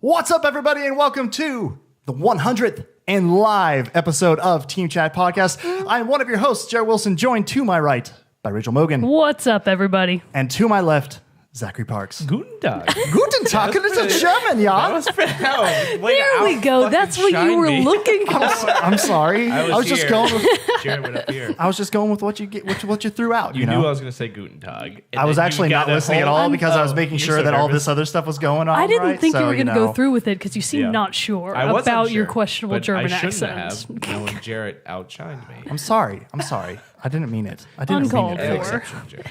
What's up, everybody, and welcome to the 100th and live episode of Team Chat Podcast. I am one of your hosts, Jared Wilson, joined to my right by Rachel Mogan. What's up, everybody? And to my left, Zachary Parks. Guten Tag. Guten Tag, it's a German, yeah. There we go. That's what you were looking for. I'm sorry. I was just going with, Jared went up here. I was just going with what you get, what you threw out. You know? knew I was going to say Guten Tag. I was actually not listening at all because I was making sure that all this other stuff was going on. I didn't right? think so, you were going to go through with it because you seem Yeah. not sure I wasn't about sure, your questionable but German I shouldn't accents. have, knowing Jared outshined me. I'm sorry. I didn't mean it. I didn't Uncalled mean it. for. Exception, Jared.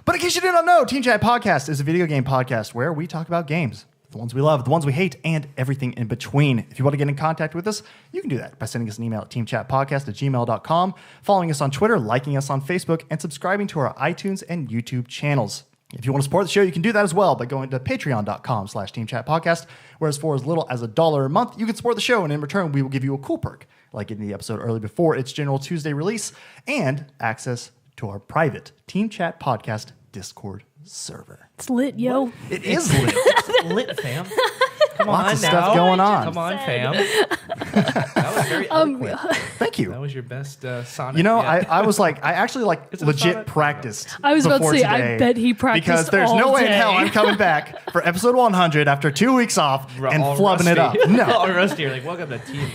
But in case you did not know, Team Chat Podcast is a video game podcast where we talk about games, the ones we love, the ones we hate, and everything in between. If you want to get in contact with us, you can do that by sending us an email at teamchatpodcast@gmail.com, following us on Twitter, liking us on Facebook, and subscribing to our iTunes and YouTube channels. If you want to support the show, you can do that as well by going to patreon.com/teamchatpodcast, where for as little as $1 a month, you can support the show, and in return, we will give you a cool perk, like getting the episode early before its general Tuesday release, and access to our private Team Chat Podcast Discord server. It's lit, yo. It is lit. It's lit, fam. Come Lots on of now. stuff going on. Come on, fam. That was very eloquent. Thank you. That was your best sonnet. You know, yet. I was like, I actually Is it a legit sonnet? practiced. I was about to before say, I today bet he practiced because there's no all way in hell day. I'm coming back for episode 100 after 2 weeks off and All flubbing it up. rusty. No, All rusty. You're like, welcome to Team...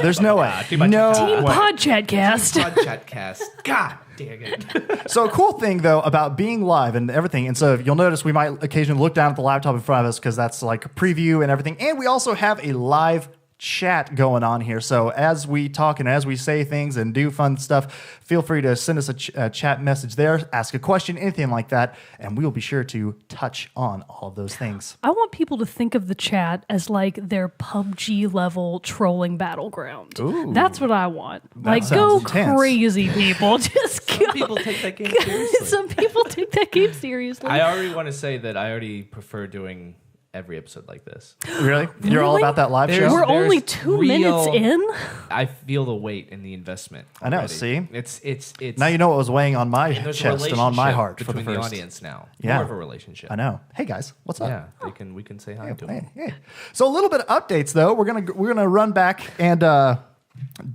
there's no way. Team No Team way. Pod Chatcast. Podcastcast. God dang it. So a cool thing though about being live and everything, and so you'll notice we might occasionally look down at the laptop in front of us because that's like a preview and everything, and we also have a live chat going on here. So as we talk and as we say things and do fun stuff, feel free to send us a chat message there, ask a question, anything like that, and we will be sure to touch on all of those things. I want people to think of the chat as like their PUBG level trolling battleground. Ooh. That's what I want. Like, sounds go intense. crazy, people. Just go. People take that game seriously. Some people take that game seriously. I already want to say that I already prefer doing every episode like this. Really? You're all Really? about that live There's- show? We're only there's 2 real- minutes in. I feel the weight in the investment. I know, already. see? It's Now you know what was weighing on my there's a chest and on my relationship heart for the between first. audience now. Yeah. More of a relationship. I know. Hey guys, what's up? Yeah, we can say hi to them. Hey. So a little bit of updates though. We're gonna run back and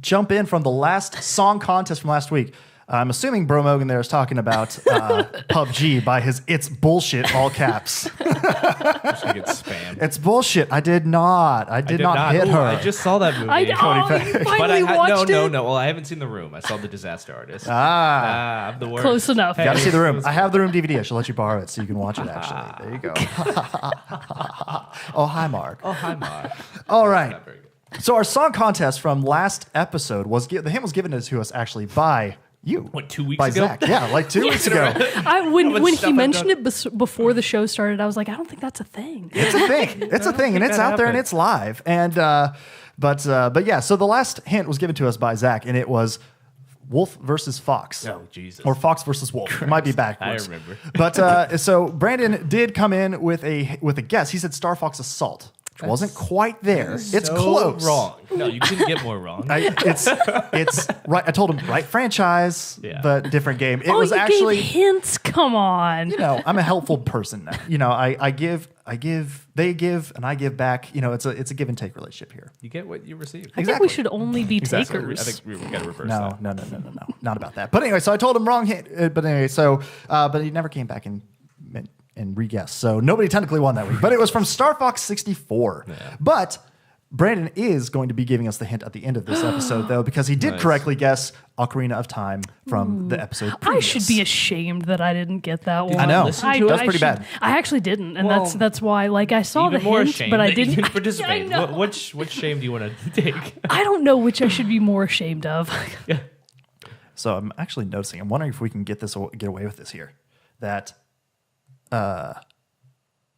jump in from the last song contest from last week. I'm assuming Bro Mogan there is talking about PUBG by his "It's bullshit" all caps. I'm just gonna get spammed. It's bullshit. I did not hit Ooh, her. I just saw that movie. I know. You But I finally had, watched it. no. Well, I haven't seen The Room. I saw The Disaster Artist. Ah. I'm the worst. Close enough. Hey, Gotta see the room. it was- I have the room DVD. I should let you borrow it so you can watch it. Actually, there you go. Oh hi, Mark. Oh, hi, Mark. All right. Not very good. So our song contest from last episode was the hint was given to us actually by you. What, 2 weeks by ago? Zach. Yeah, like 2 weeks ago. When much when stuff he I've mentioned done. it before the show started, I was like, I don't think that's a thing. It's a thing. It's a thing, and it's that out there and happened. it's live. And but yeah. So the last hint was given to us by Zach, and it was Wolf versus Fox. Oh, Jesus. Or Fox versus Wolf. It might be backwards. I remember. But so Brandon did come in with a guess. He said Star Fox Assault, which wasn't quite there. It's So close. Wrong. No, you couldn't get more wrong. It's right. I told him right franchise, Yeah. but different game. It Oh, was you actually. gave hints. Come on. You know, I'm a helpful person now. You know, I give, they give, and I give back. You know, it's a give and take relationship here. You get what you receive. I think Exactly. we should only be Exactly. I takers. think we got to reverse No, that. no, not about that. But anyway, so I told him wrong hint. But anyway, so but he never came back and re-guessed. So nobody technically won that week. But it was from Star Fox 64. Yeah. But Brandon is going to be giving us the hint at the end of this episode, though, because he did Nice. correctly guess Ocarina of Time from the episode I previous. should be ashamed that I didn't get that one. I know. listen to it? That's pretty bad. I actually didn't, and Well, that's why. Like, I saw the Even more hint, ashamed but I that you didn't. didn't participate. I know. Which shame do you want to take? I don't know which I should be more ashamed of. So I'm actually noticing. I'm wondering if we can get away with this here. That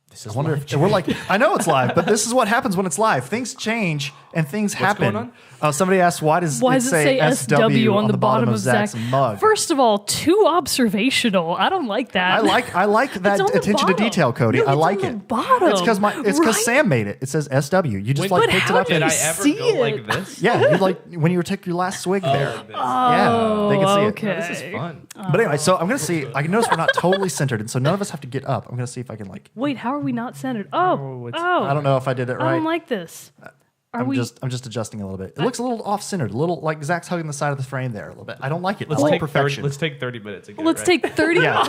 This is I wonder live, if we're like. I know it's live, but this is what happens when it's live. Things change and things happen. going Somebody asked, "Why does Why does it say SW on the bottom of Zach's mug?" First of all, too observational. I don't like that. I like that on the attention to bottom. detail, Cody. No, I it's like on it. the bottom. It's because Right? Sam made it. It says SW. You just When- like But picked it how up. did Did And, I you ever see go it? like this? yeah, you like when you took your last swig there. Yeah, they can see it. okay. This is fun. But anyway, so I'm gonna see. I can notice we're not totally centered, and so none of us have to get up. I'm gonna see if I can like. Wait, how are are we not centered? Oh, I don't know if I did it right. I don't like this. I'm just adjusting a little bit. It looks a little off-centered, a little like Zach's hugging the side of the frame there a little bit. I don't like it. Let's I like take perfection. Let's take 30 minutes. To get Let's it right. take 30. Yeah.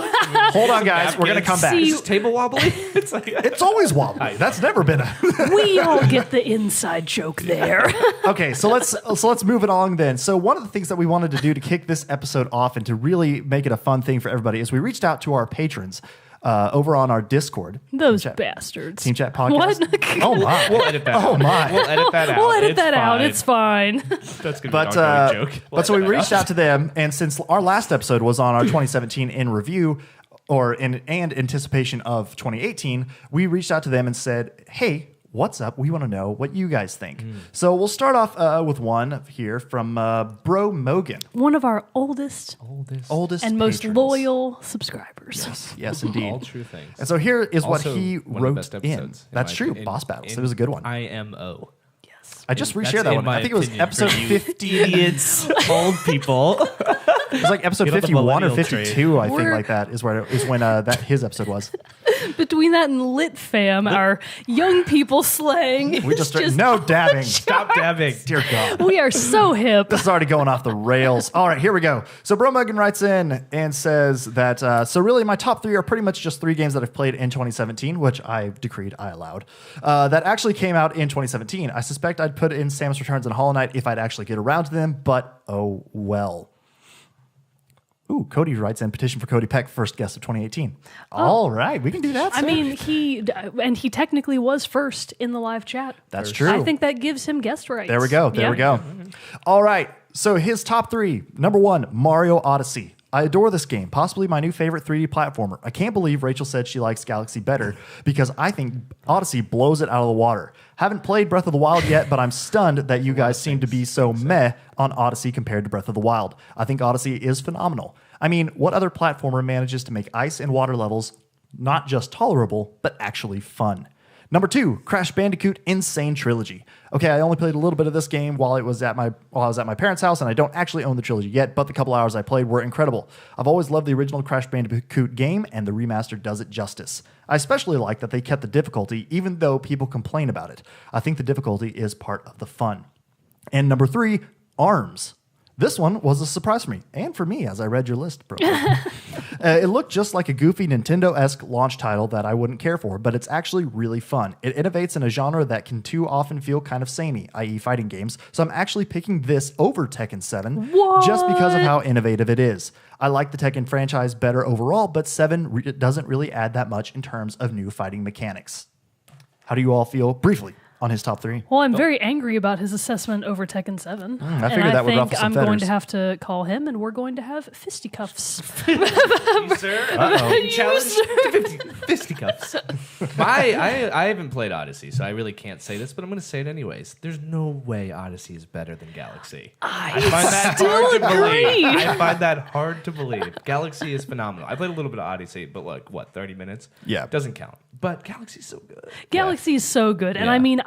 Hold on, guys. We're gonna come back. See- Is this table wobbly? It's like It's always wobbly. That's never been a. We all get the inside joke there. Okay, so let's move it along then. So one of the things that we wanted to do to kick this episode off and to really make it a fun thing for everybody is we reached out to our patrons over on our Discord. Those Team Chat- bastards. Team Chat Podcast. What? Oh my. we'll edit that. Oh out. my. We'll edit that out. We'll edit It's that out. fine. It's fine. That's gonna But be an ongoing joke. but so we reached out to them, and since our last episode was on our 2017 in review or in and anticipation of 2018, we reached out to them and said, "Hey, what's up? We want to know what you guys think." So we'll start off with one here from Bro Mogan, One of our oldest oldest and most patrons. loyal subscribers. Yes, indeed. All true things. And so here is what Also, he one of the wrote best in. episodes, That's my true. opinion. Boss Battles. It In was a good one. IMO. Yes. I just That's reshared that in one. my I think it was opinion episode for you 50. Idiots, old people. It was like episode Get on the 51 or millennial 52, I think, We're- like that is where is when that his episode was. Between that and Lit Fam, our young people slang. We just started, no dabbing. Stop dabbing. Dear God. We are so hip. This is already going off the rails. All right, here we go. So Bro Mogan writes in and says that, so really my top three are pretty much just three games that I've played in 2017, which I decreed, I allowed, that actually came out in 2017. I suspect I'd put in Samus Returns and Hollow Knight if I'd actually get around to them, but oh well. Ooh, Cody writes in petition for Cody Peck, first guest of 2018. All right, we can do that. I sir. mean, he technically was first in the live chat. That's true. I think that gives him guest rights. There we go. There we go. All right. So his top three. Number one, Mario Odyssey. I adore this game, possibly my new favorite 3D platformer. I can't believe Rachel said she likes Galaxy better because I think Odyssey blows it out of the water. Haven't played Breath of the Wild yet, but I'm stunned that you guys seem to be so meh on Odyssey compared to Breath of the Wild. I think Odyssey is phenomenal. I mean, what other platformer manages to make ice and water levels not just tolerable, but actually fun? Number two, Crash Bandicoot Insane Trilogy. Okay, I only played a little bit of this game while I was at my parents' house, and I don't actually own the trilogy yet, but the couple hours I played were incredible. I've always loved the original Crash Bandicoot game, and the remaster does it justice. I especially like that they kept the difficulty, even though people complain about it. I think the difficulty is part of the fun. And number three, ARMS. This one was a surprise for me, and for me, as I read your list, bro. It looked just like a goofy Nintendo-esque launch title that I wouldn't care for, but it's actually really fun. It innovates in a genre that can too often feel kind of samey, i.e. fighting games, so I'm actually picking this over Tekken 7 just because of how innovative it is. I like the Tekken franchise better overall, but 7 doesn't really add that much in terms of new fighting mechanics. How do you all feel, briefly, on his top three? Well, I'm very angry about his assessment over Tekken 7. I figured that would ruffle some I'm going feathers. to have to call him, and we're going to have fisticuffs. You, sir. Uh-oh. Challenge to fisticuffs. I haven't played Odyssey, so I really can't say this, but I'm going to say it anyways. There's no way Odyssey is better than Galaxy. I find that hard to agree. believe. I find that hard to believe. Galaxy is phenomenal. I played a little bit of Odyssey, but like, what, 30 minutes? Yeah. Doesn't count. But Galaxy's so good. Galaxy is so good, and Yeah. I mean,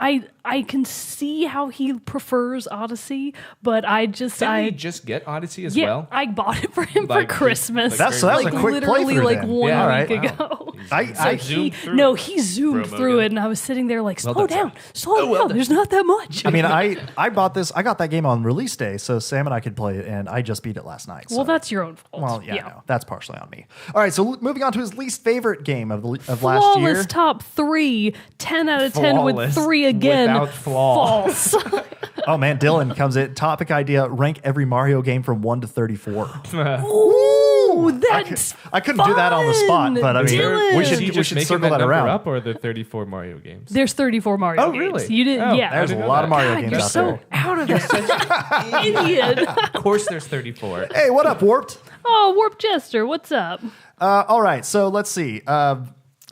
I can see how he prefers Odyssey, but I just Didn't he just get Odyssey as yeah, well? I bought it for him Like, for Christmas. like So that was like a quick literally playthrough like then. 1 Yeah, week all right. ago. I zoomed through No, it. he zoomed Bro through Mogan. it, and I was sitting there like, slow done, down, sir. slow down. There's not that much. I mean, I bought this. I got that game on release day, so Sam and I could play it, and I just beat it last night. well, so. that's your own fault. Well, yeah, no, that's partially on me. All right, so moving on to his least favorite game of last Flawless year. top 3, 10 out of 10 with Flawless. 3 again. Without flaw. False. Oh man, Dylan comes in. Topic idea: rank every Mario game from 1 to 34. Ooh, that's I couldn't do that on the spot, but I mean, Dylan. we should Did you we just should making circle that number around. up, or are there 34 Mario games? There's 34 Mario Oh, games. really? You did, Oh, yeah. There's a didn't know lot of that. Mario God, games you're out so there. out of it. Idiot. Of course, there's 34. Hey, what up, Warped? Oh, Warp Jester, what's up? All right, so let's see.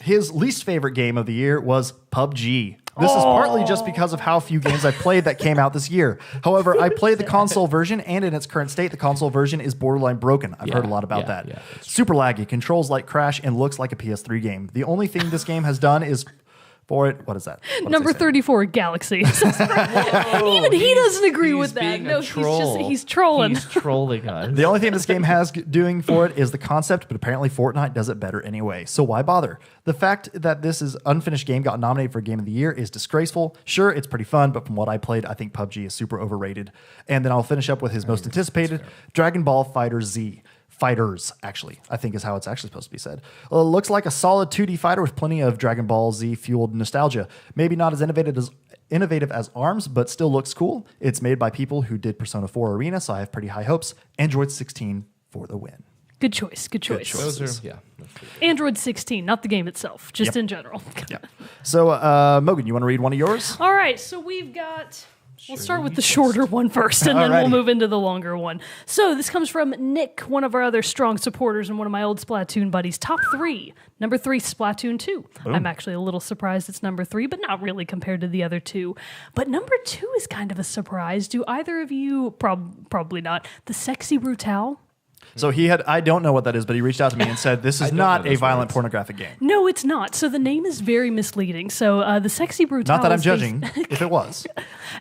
His least favorite game of the year was PUBG. This is partly just because of how few games I've played that came out this year. However, I played the console version, and in its current state, the console version is borderline broken. I've heard a lot about that. that's Super laggy, controls like Crash, and looks like a PS3 game. The only thing this game has done is for it. What is that? What does Number it say? 34, Galaxy. Even he doesn't agree with that. being No, a troll. he's trolling. He's trolling us. The only thing this game has doing for it is the concept, but apparently Fortnite does it better anyway. So why bother? The fact that this is unfinished game got nominated for Game of the Year is disgraceful. Sure, it's pretty fun, but from what I played, I think PUBG is super overrated. And then I'll finish up with his most anticipated, Dragon Ball Fighter Z. Fighters, actually, I think is how it's actually supposed to be said. Looks like a solid 2D fighter with plenty of Dragon Ball Z fueled nostalgia. Maybe not as innovative as ARMS, but still looks cool. It's made by people who did Persona 4 Arena, so I have pretty high hopes. Android 16 for the win. Good choice. Good choice. choice. Those are, yeah. that's pretty good. Android 16, not the game itself, just Yep. in general. So, Mogan, you want to read one of yours? All right, so we've got. We'll start with the shorter one first, and then we'll Alrighty. move into the longer one. So this comes from Nick, one of our other strong supporters and one of my old Splatoon buddies. Top 3. Number 3, Splatoon 2. I'm actually a little surprised it's number 3, but not really compared to the other two. But number 2 is kind of a surprise. Do either of you, probably not, the Sexy Brutale? So I don't know what that is, but he reached out to me and said, this is don't not know a those violent words. pornographic game. No, it's not. So the name is very misleading. So the Sexy Brutale. Not that I'm is judging, if it was.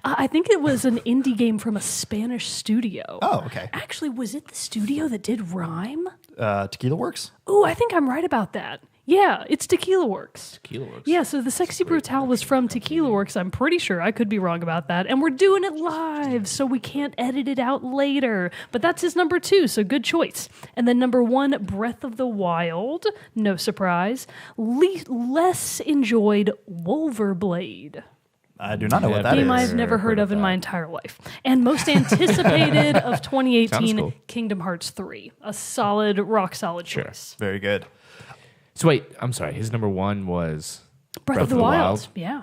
I think it was an indie game from a Spanish studio. Oh, okay. Actually, was it the studio that did Rhyme? Tequila Works? Oh, I think I'm right about that. Yeah, it's Tequila Works. Tequila Works. Yeah, so the Sexy Brutale was from Tequila Works. I'm pretty sure. I could be wrong about that. And we're doing it live, so we can't edit it out later. But that's his number 2, so good choice. And then number 1, Breath of the Wild. No surprise. Less enjoyed Wolverblade. I do not know what that Game is. I've never heard of in that. my entire life. And most anticipated of Sounds 2018, cool. Kingdom Hearts 3. A solid, rock solid choice. Very good. So wait, I'm sorry. His number 1 was Breath of the Wild. Yeah.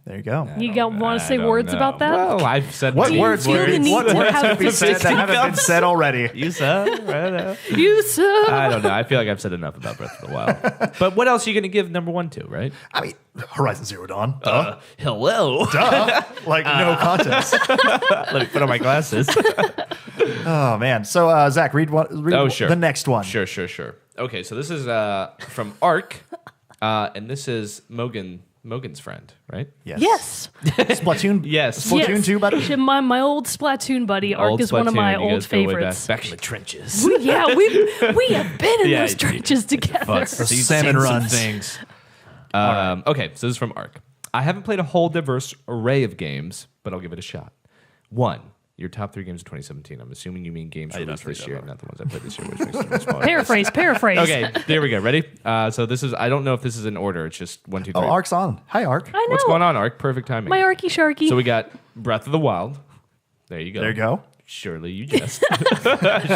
There you go. You want to say I don't words know. about that? Well, I've said What Do you words? feel the need What to words have have we said that haven't been said already? You said? Right. You suck. I don't know. I feel like I've said enough about Breath of the Wild. But what else are you going to give number 1 to, right? I mean, Horizon Zero Dawn. Duh. Hello. Duh. Like, no contest. Let me put on my glasses. Oh, man. So, Zach, read Sure. the next one. Sure. Okay, so this is from Ark, and this is Mogan's friend, right? Yes. Splatoon. Yes. Splatoon Yes. 2, buddy. My old Splatoon buddy, Ark, is one of my Splatoon, you old guys go way favorites. Back in the trenches. we have been in Yeah, those trenches together. Fun. The So you've salmon seen some runs. things. Okay, so this is from Ark. I haven't played a whole diverse array of games, but I'll give it a shot. 1, your top 3 games of 2017. I'm assuming you mean games released this year, not the ones I played this year, which makes it smaller. Paraphrase. Okay, there we go. Ready? So this is, I don't know if this is in order. It's just 1, 2, 3. Oh, Ark's on. Hi, Ark. I know. What's going on, Ark? Perfect timing. My Arky Sharky. So we got Breath of the Wild. There you go. There you go. Surely you jest.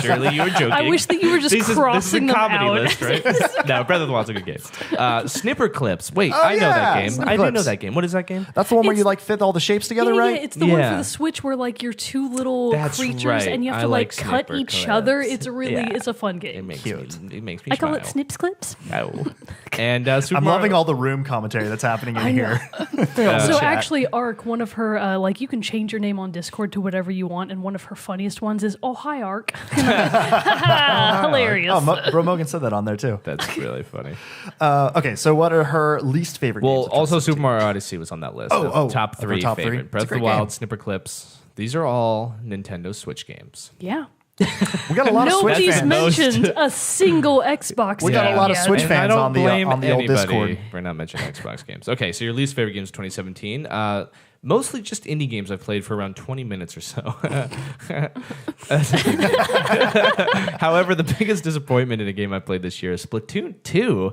Surely you were joking. I wish that you were just This is crossing a them comedy out. list, right? No, Breath of the Wild's a good game. Snipper Clips. Wait, Oh, I know that yeah, game. Snipper I do know Clips. that game. What is that game? That's the one where It's- you like fit all the shapes together, yeah, right? yeah, it's the one for Yeah. the Switch where like you're two little That's creatures right. and you have I to like cut Snipper each Clips. other. It's a really, Yeah. it's a fun It game. makes Cute. me. It makes me I call smile. it Snips Clips. Oh. And Super I'm Mario. loving all the room commentary that's happening in I know. here. So chat. actually, Ark, one of her, like you can change your name on Discord to whatever you want, and one of her funniest ones is, "Oh hi, Ark." Hilarious. Oh, Bro Mogan said that on there too. That's really funny. Okay, so what are her least favorite Well, games? of also 2017? Super Mario Odyssey was on that list. Oh, top of her 3 top 3? favorite. It's a Breath of the great Wild, game. Snipper Clips. These are all Nintendo Switch games. yeah. We got a lot of Switch Nobody's fans. mentioned a single Xbox. We got game a lot of yet. Switch And fans I don't on the blame old anybody Discord. for not mentioning Xbox games. Okay, so your least favorite games of 2017. Mostly just indie games I've played for around 20 minutes or so. However, the biggest disappointment in a game I played this year is Splatoon 2.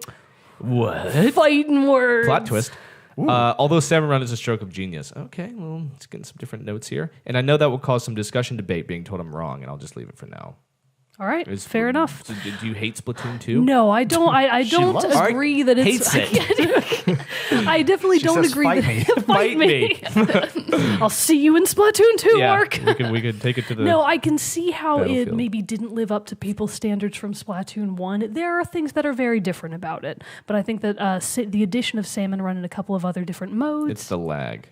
What? Fighting words. Plot twist. Although Salmon Run is a stroke of genius. Okay, well, let's get some different notes here. And I know that will cause some discussion debate being told I'm wrong, and I'll just leave it for now. All right. Fair enough. So do you hate Splatoon 2? No, I don't. I don't loves agree that it's. hates I definitely She don't says, agree. "Fight that, me." Fight me. I'll see you in Splatoon 2, Yeah, Mark. we could take it to the... No, I can see how it Battlefield. maybe didn't live up to people's standards from Splatoon 1. There are things that are very different about it, but I think that the addition of Salmon Run and a couple of other different modes. It's the lag.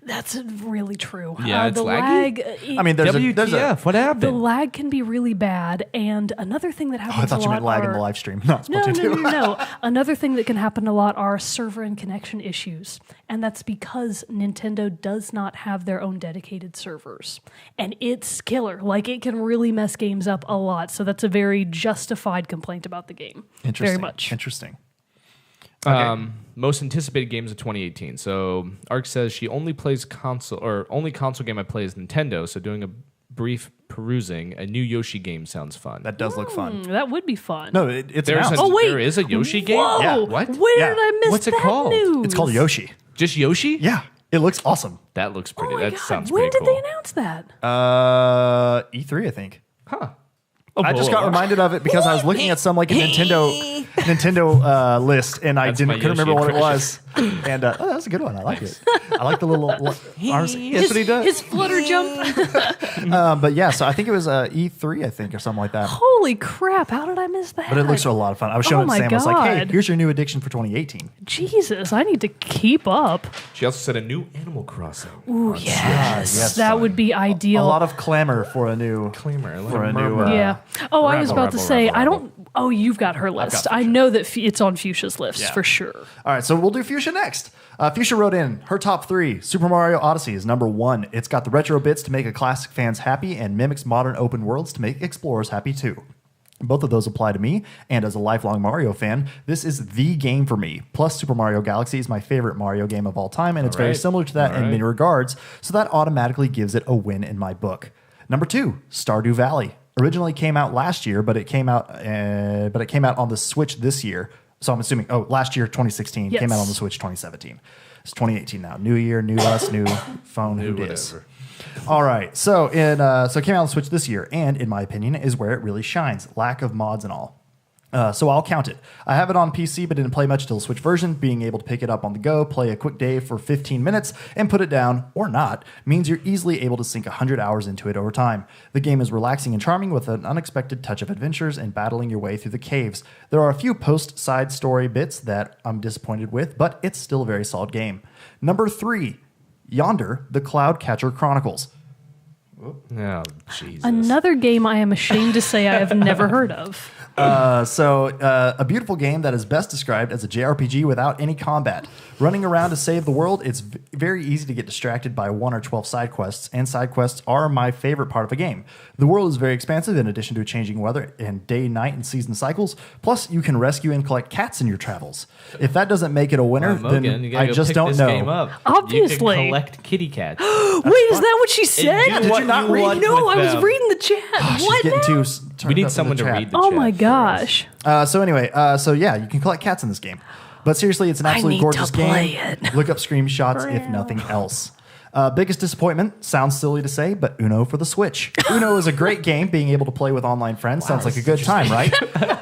That's really true. Yeah, it's the laggy. lag. I mean, there's WTF? What happened? the lag can be really bad, and another thing that I happens thought a you lot meant lag in are- the live stream. Not No, Splatoon 2. no. Another thing that can happen a lot are server and connection issues. And that's because Nintendo does not have their own dedicated servers. And it's killer. Like, it can really mess games up a lot. So that's a very justified complaint about the game. Interesting. Very much. Interesting. Most anticipated games of 2018. So Ark says she only plays console, or only console game I play is Nintendo. So doing a brief perusing, a new Yoshi game sounds fun. That does look fun. That would be fun. No, it's There's announced. Oh, wait. There is a Yoshi game? Whoa! Yeah. What? Where Yeah. did I miss What's it that called? news? It's called Yoshi. Just Yoshi? Yeah, it looks awesome. That looks Oh pretty. my That God. sounds When pretty did cool. they announce that? E3, I think. Huh. I just got reminded of it because I was looking at some like a Nintendo list, and I That's couldn't my Yoshi remember what it impression. was. And oh, that's a good one. I like it. I like the little arms. That's what he does. His flutter jump. But yeah, so I think it was E3, I think, or something like that. Holy crap. How did I miss that? But it looks a lot of fun. I was showing Oh it to my Sam. I was like, hey, God. here's your new addiction for 2018. Jesus, I need to keep up. She also said a new Animal Crossing. Ooh, yes. yes. That would be A ideal. lot of clamor for a new Claimer. for a new. Yeah. Oh, I was Rebel, about to Rebel, say, Rebel, I Rebel. don't. Oh, you've got her list. got I know that it's on Fuchsia's list Yeah. for sure. All right, so we'll do Fuchsia next. Fuchsia wrote in her top 3. Super Mario Odyssey is number 1. It's got the retro bits to make a classic fans happy and mimics modern open worlds to make explorers happy too. Both of those apply to me, and as a lifelong Mario fan, this is the game for me. Plus, Super Mario Galaxy is my favorite Mario game of all time, and it's very right. similar to that All in right. many regards, so that automatically gives it a win in my book. Number 2, Stardew Valley. Originally came out last year, but it came out on the Switch this year. So I'm assuming, last year, 2016, Yes. came out on the Switch 2017. It's 2018 now. New year, new us, new phone, who dis? whatever. All right. So it came out on the Switch this year, and in my opinion, is where it really shines. Lack of mods and all. So I'll count it. I have it on PC, but didn't play much till the Switch version. Being able to pick it up on the go, play a quick day for 15 minutes, and put it down, or not, means you're easily able to sink 100 hours into it over time. The game is relaxing and charming with an unexpected touch of adventures and battling your way through the caves. There are a few post-side story bits that I'm disappointed with, but it's still a very solid game. Number 3, Yonder, The Cloud Catcher Chronicles. Oh, Jesus. Another game I am ashamed to say I have never heard of. A beautiful game that is best described as a JRPG without any combat. Running around to save the world, it's very easy to get distracted by 1 or 12 side quests, and side quests are my favorite part of a game. The world is very expansive in addition to changing weather and day, night, and season cycles. Plus, you can rescue and collect cats in your travels. If that doesn't make it a winner, Mogan, then you gotta I go just pick don't this know. game up. Obviously. You can collect kitty cats. Wait, is that what she said? do what not you read? want No, with I was them. reading the chat. She's What getting now? too turned We need up in someone the to chat. read the Oh chat my for us. gosh. So anyway, yeah, you can collect cats in this game. But seriously, it's an I absolutely need to gorgeous play game. it. Look up screenshots if nothing else. Biggest disappointment, sounds silly to say, but Uno for the Switch. Uno is a great game. Being able to play with online friends sounds like a good time, right?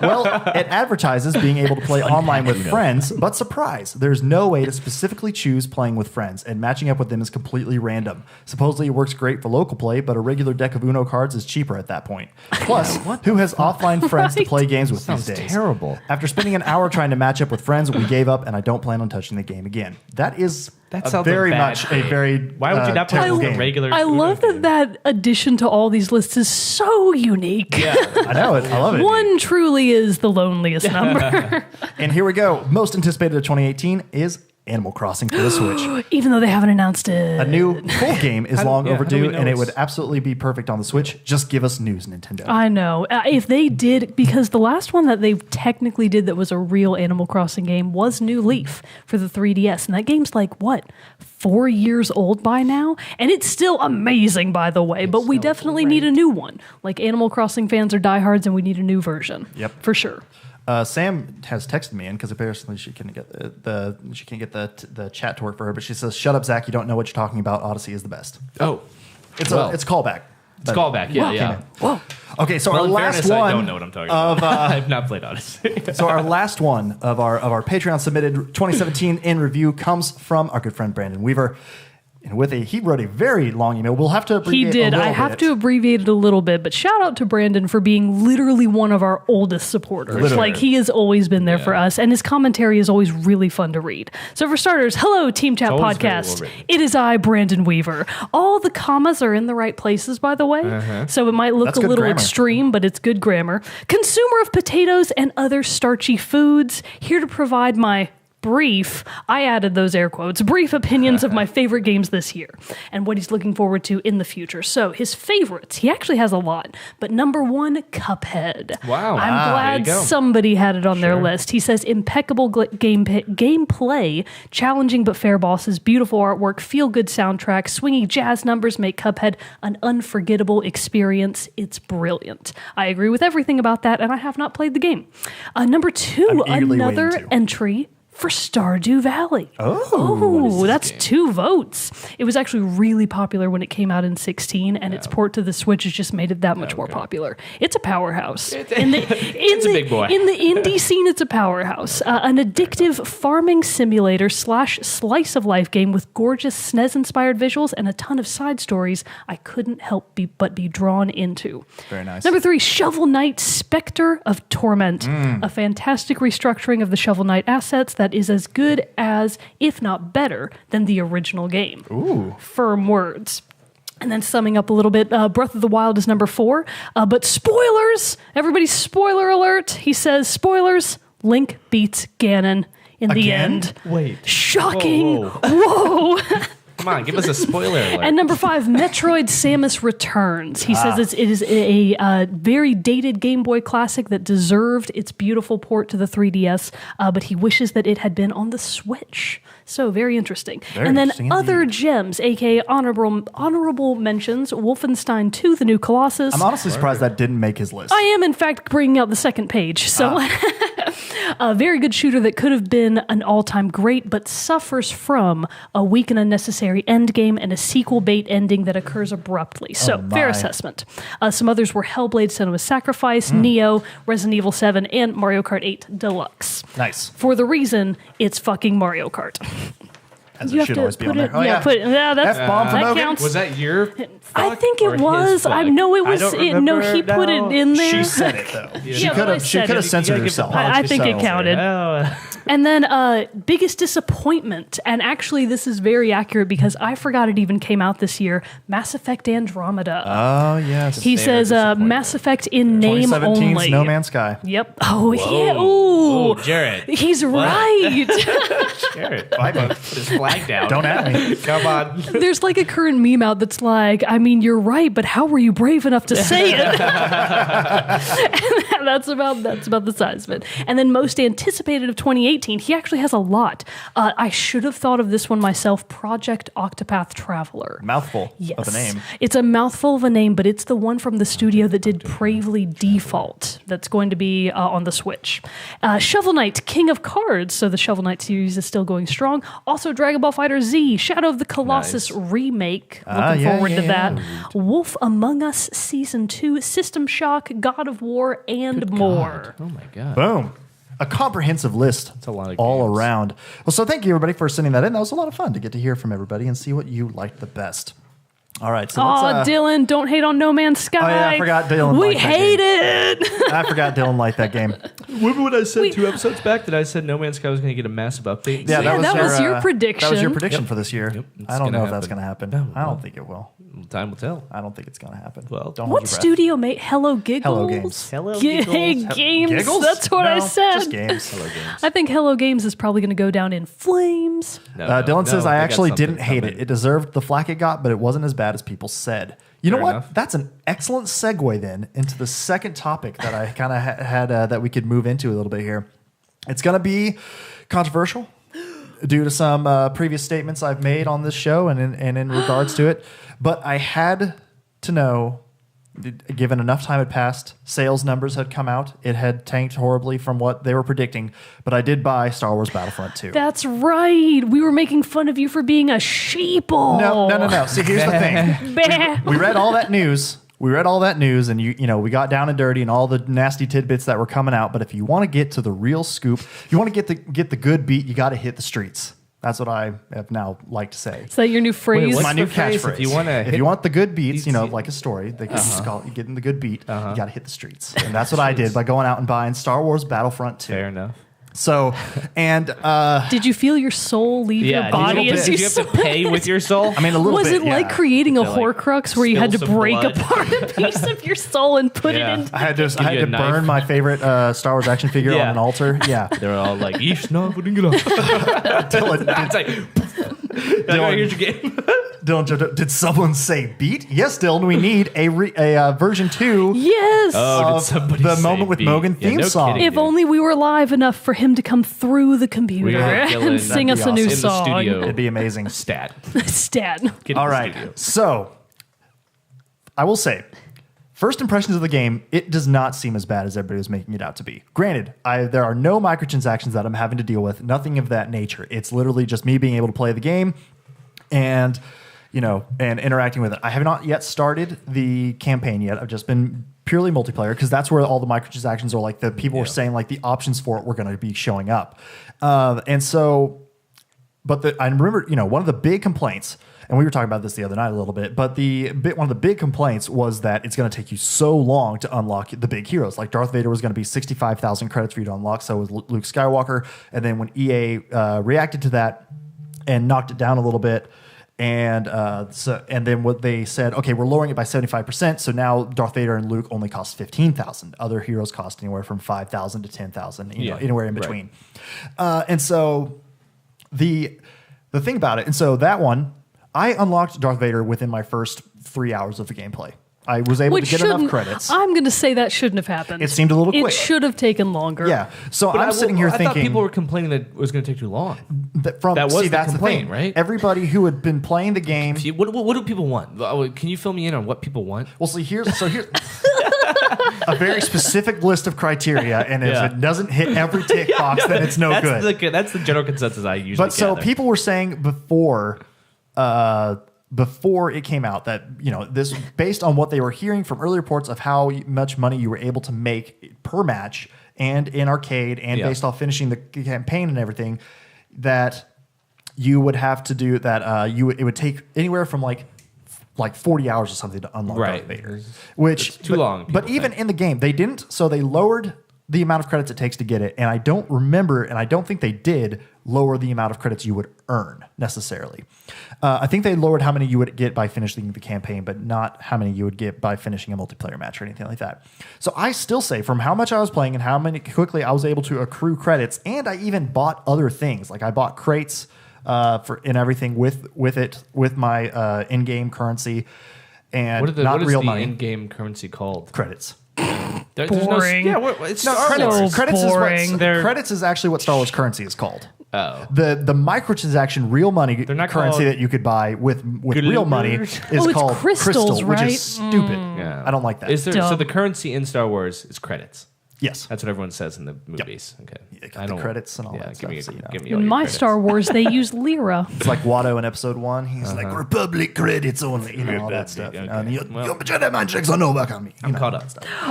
Well, it advertises being able to play online with friends, but surprise, there's no way to specifically choose playing with friends, and matching up with them is completely random. Supposedly it works great for local play, but a regular deck of Uno cards is cheaper at that point. Plus, who has offline friends to Right. play games with Sounds these days? terrible. After spending an hour trying to match up with friends, we gave up, and I don't plan on touching the game again. That is That a sounds very a bad much game. a very Why would you not play terrible with a game. regular? I Uno love game? that addition to all these lists is so unique. Yeah. I know it. I love it. One truly is the loneliest number, And here we go. Most anticipated of 2018 is Animal Crossing for the Switch. even though they haven't announced it. A new full game is long how do we overdue, know and it it's- would absolutely be perfect on the Switch. Just give us news, Nintendo. I know. If they did, because the last one that they technically did that was a real Animal Crossing game was New Leaf for the 3DS. And that game's like, what, 4 years old by now? And it's still amazing, by the way. But we definitely need a new one. Like, Animal Crossing fans are diehards, and we need a new version. Yep. For sure. Sam has texted me in because apparently she can't get the chat to work for her. But she says, "Shut up, Zach. You don't know what you're talking about. Odyssey is the best." Oh, It's Well. it's a callback. it's callback. Yeah, yeah. Whoa. Okay, so Well, our in last fairness, one. I don't know what I'm talking about. I've not played Odyssey. So our last one of our Patreon submitted 2017 in review comes from our good friend Brandon Weaver. And he wrote a very long email. We'll have to abbreviate He did. a little I have bit. to abbreviate it a little bit, but shout out to Brandon for being literally one of our oldest supporters. Literally. Like, he has always been there for us, and his commentary is always really fun to read. So for starters, hello, Team Chat always very Podcast. well written. It is I, Brandon Weaver. All the commas are in the right places, by the way. So it might look That's a good little grammar. extreme, but it's good grammar. Consumer of potatoes and other starchy foods, here to provide my brief, I added those air quotes, brief opinions of my favorite games this year and what he's looking forward to in the future. So his favorites, he actually has a lot, but number one, Cuphead. Wow. I'm There glad you go. somebody had it on their list. He says impeccable gameplay, challenging but fair bosses, beautiful artwork, feel-good soundtrack, swingy jazz numbers make Cuphead an unforgettable experience. It's brilliant. I agree with everything about that, and I have not played the game. Number two, I'm eagerly another waiting to. entry for Stardew Valley. Oh, that's 2 votes. It was actually really popular when it came out in 2016, and its port to the Switch has just made it that much more popular. It's a powerhouse. It's a big boy. In the indie scene, it's a powerhouse. An addictive farming simulator / slice of life game with gorgeous SNES-inspired visuals and a ton of side stories I couldn't help but be drawn into. Very nice. Number 3, Shovel Knight Spectre of Torment. A fantastic restructuring of the Shovel Knight assets that is as good as, if not better, than the original game. Ooh. Firm words. And then summing up a little bit, Breath of the Wild is number 4. But spoilers! Everybody, spoiler alert! He says, spoilers, Link beats Ganon in the Again? end. Wait. Shocking! Whoa. Whoa! Come on, give us a spoiler alert. And number 5, Metroid Samus Returns. He says it is a very dated Game Boy classic that deserved its beautiful port to the 3DS, but he wishes that it had been on the Switch. So very interesting. Very and then interesting other indeed. gems, aka honorable mentions, Wolfenstein 2, The New Colossus. I'm honestly surprised that didn't make his list. I am, in fact, bringing out the second page. So, a very good shooter that could have been an all-time great, but suffers from a weak and unnecessary endgame and a sequel bait ending that occurs abruptly. So, my. fair assessment. Some others were Hellblade: Senua's Sacrifice, Neo, Resident Evil 7, and Mario Kart 8 Deluxe. Nice. For the reason it's fucking Mario Kart. As You it have should to always be put on there. it. Oh, yeah, put it. Yeah, that's, F-bomb from that Hogan? counts. Was that your I think or it his was. I fuck? know it I was. don't No, remember he put now. it in there. She said it, though. She Yeah, could I have said it. censored You gotta give the herself. I think it So- counted. Oh. And then biggest disappointment, and actually this is very accurate because I forgot it even came out this year, Mass Effect Andromeda. Oh, yes. He says Mass Effect in name 2017's only. No Man's Sky. Yep. Oh, yeah. Oh, Ooh. Jared. He's right. Jared. Put his flag down. Don't at me. Come on. There's like a current meme out that's like, I mean, you're right, but how were you brave enough to say it? And that's about the size of it. And then most anticipated of 2018, he actually has a lot. I should have thought of this one myself, Project Octopath Traveler. Mouthful Yes. of a name. It's a mouthful of a name, but it's the one from the studio that did Bravely Default that's going to be on the Switch. Shovel Knight, King of Cards. So the Shovel Knight series is still going strong. Also Dragon Ball FighterZ, Shadow of the Colossus remake. Looking yeah, forward to yeah, that. Wolf Among Us Season 2, System Shock, God of War, and more. Oh my god. Boom. A comprehensive list a lot of all games. around. Well, so thank you, everybody, for sending that in. That was a lot of fun to get to hear from everybody and see what you liked the best. All right. So Oh, let's, Dylan, don't hate on No Man's Sky. Oh, yeah, I forgot Dylan We liked that hate it. I forgot Dylan liked that game. Remember what I said 2 episodes back that I said No Man's Sky was going to get a massive update? Yeah, Yeah, that was your prediction. That was your prediction for this year. Yep, it's I don't gonna know if that's happen. going to happen. No, I don't no. think it will. Time will tell. I don't think it's going to happen. Well, don't hold What your breath. studio made Hello Giggles? Hello Games. Hello, Games. Giggles? That's what I No, said. Just games. Hello Games. I think Hello Games is probably going to go down in flames. No, Dylan says, they I got actually something didn't hate coming. it. It deserved the flack it got, but it wasn't as bad as people said. You know Fair what? enough. That's an excellent segue then into the second topic that I kind of had that we could move into a little bit here. It's going to be controversial due to some previous statements I've made on this show and in regards to it. But I had to know, given enough time had passed, sales numbers had come out. It had tanked horribly from what they were predicting. But I did buy Star Wars Battlefront 2. That's right. We were making fun of you for being a sheeple. No. See, here's the thing. Bah. We read all that news. And you know, we got down and dirty and all the nasty tidbits that were coming out. But if you want to get to the real scoop, you want to get the good beat, you got to hit the streets. That's what I have now like to say. Is that your new phrase? what's My new the phrase? catchphrase. If you want the good beats, beats, like a story, you getting the good beat, you got to hit the streets. And that's what I did by going out and buying Star Wars Battlefront 2. Fair enough. So, and did you feel your soul leave your body as did you you have to pay with your soul? I mean, a little Was bit. it like yeah. creating a To, like, Horcrux where you had to spill some break blood? apart a piece of your soul and put Yeah. it into I had to Give you a knife. burn my favorite Star Wars action figure Yeah. on an altar. Yeah. They're all like, "Yeesh, no, we didn't get off." It's like, Dylan, here's your game. Dylan, did someone say beat? Yes, Dylan, we need a version 2. Yes. Oh, Of did somebody the say moment with beat? Mogan theme no song. kidding, If dude. only we were live enough for him to come through the computer We are Dylan. and sing That'd us be a new awesome. In the song. studio. It'd be amazing. Stat. Stat. Get in All the right. studio. So, I will say, first impressions of the game, it does not seem as bad as everybody was making it out to be. Granted, there are no microtransactions that I'm having to deal with, nothing of that nature. It's literally just me being able to play the game and, and interacting with it. I have not yet started the campaign yet. I've just been purely multiplayer because that's where all the microtransactions are. Like the people were saying, like the options for it were going to be showing up, and so. But I remember, one of the big complaints, and we were talking about this the other night a little bit, but one of the big complaints was that it's going to take you so long to unlock the big heroes. Like Darth Vader was going to be 65,000 credits for you to unlock, so was Luke Skywalker. And then when EA reacted to that and knocked it down a little bit, and then what they said, okay, we're lowering it by 75%, so now Darth Vader and Luke only cost 15,000. Other heroes cost anywhere from 5,000 to 10,000, anywhere in between. And so the thing about it, and so that one, I unlocked Darth Vader within my first 3 hours of the gameplay. I was able to get enough credits. I'm going to say that shouldn't have happened. It seemed a little quick. It should have taken longer. Yeah. So I'm sitting here I thinking thought people were complaining that it was going to take too long. that that was the that's complaint, the thing, right? Everybody who had been playing the game. What do people want? Can you fill me in on what people want? Well, see, here's a very specific list of criteria, and if it doesn't hit every tick box, then it's no good. That's the general consensus I usually But so gather. people were saying before it came out that this based on what they were hearing from early reports of how much money you were able to make per match and in arcade and based off finishing the campaign and everything, that you would have to do that. It would take anywhere from like 40 hours or something to unlock Darth Vader, which It's too long, But people even think. in the game, they didn't. So they lowered the amount of credits it takes to get it, and I don't remember, and I don't think they did lower the amount of credits you would earn necessarily. I think they lowered how many you would get by finishing the campaign, but not how many you would get by finishing a multiplayer match or anything like that. So I still say, from how much I was playing and how quickly I was able to accrue credits, and I even bought other things, like I bought crates and everything with my in-game currency and what not is real the money. in-game currency called? Credits. There's Boring. it's No, Star Wars. credits boring. Credits is actually what Star Wars currency is called. Oh. The microtransaction real money not currency called that you could buy with real money is it's called crystals, crystal, which right? is stupid. Yeah. I don't like that. Is there so Dumb. the currency in Star Wars is credits? Yes. That's what everyone says in the movies. Okay. They got the credits and all that give me, stuff, so, you know. give me all In your my credits. Star Wars, they use lira. It's like Watto in episode 1. He's like, Republic credits only. You know, all that stuff. Okay. And your Well, Jedi mind checks on over on me. I'm caught up.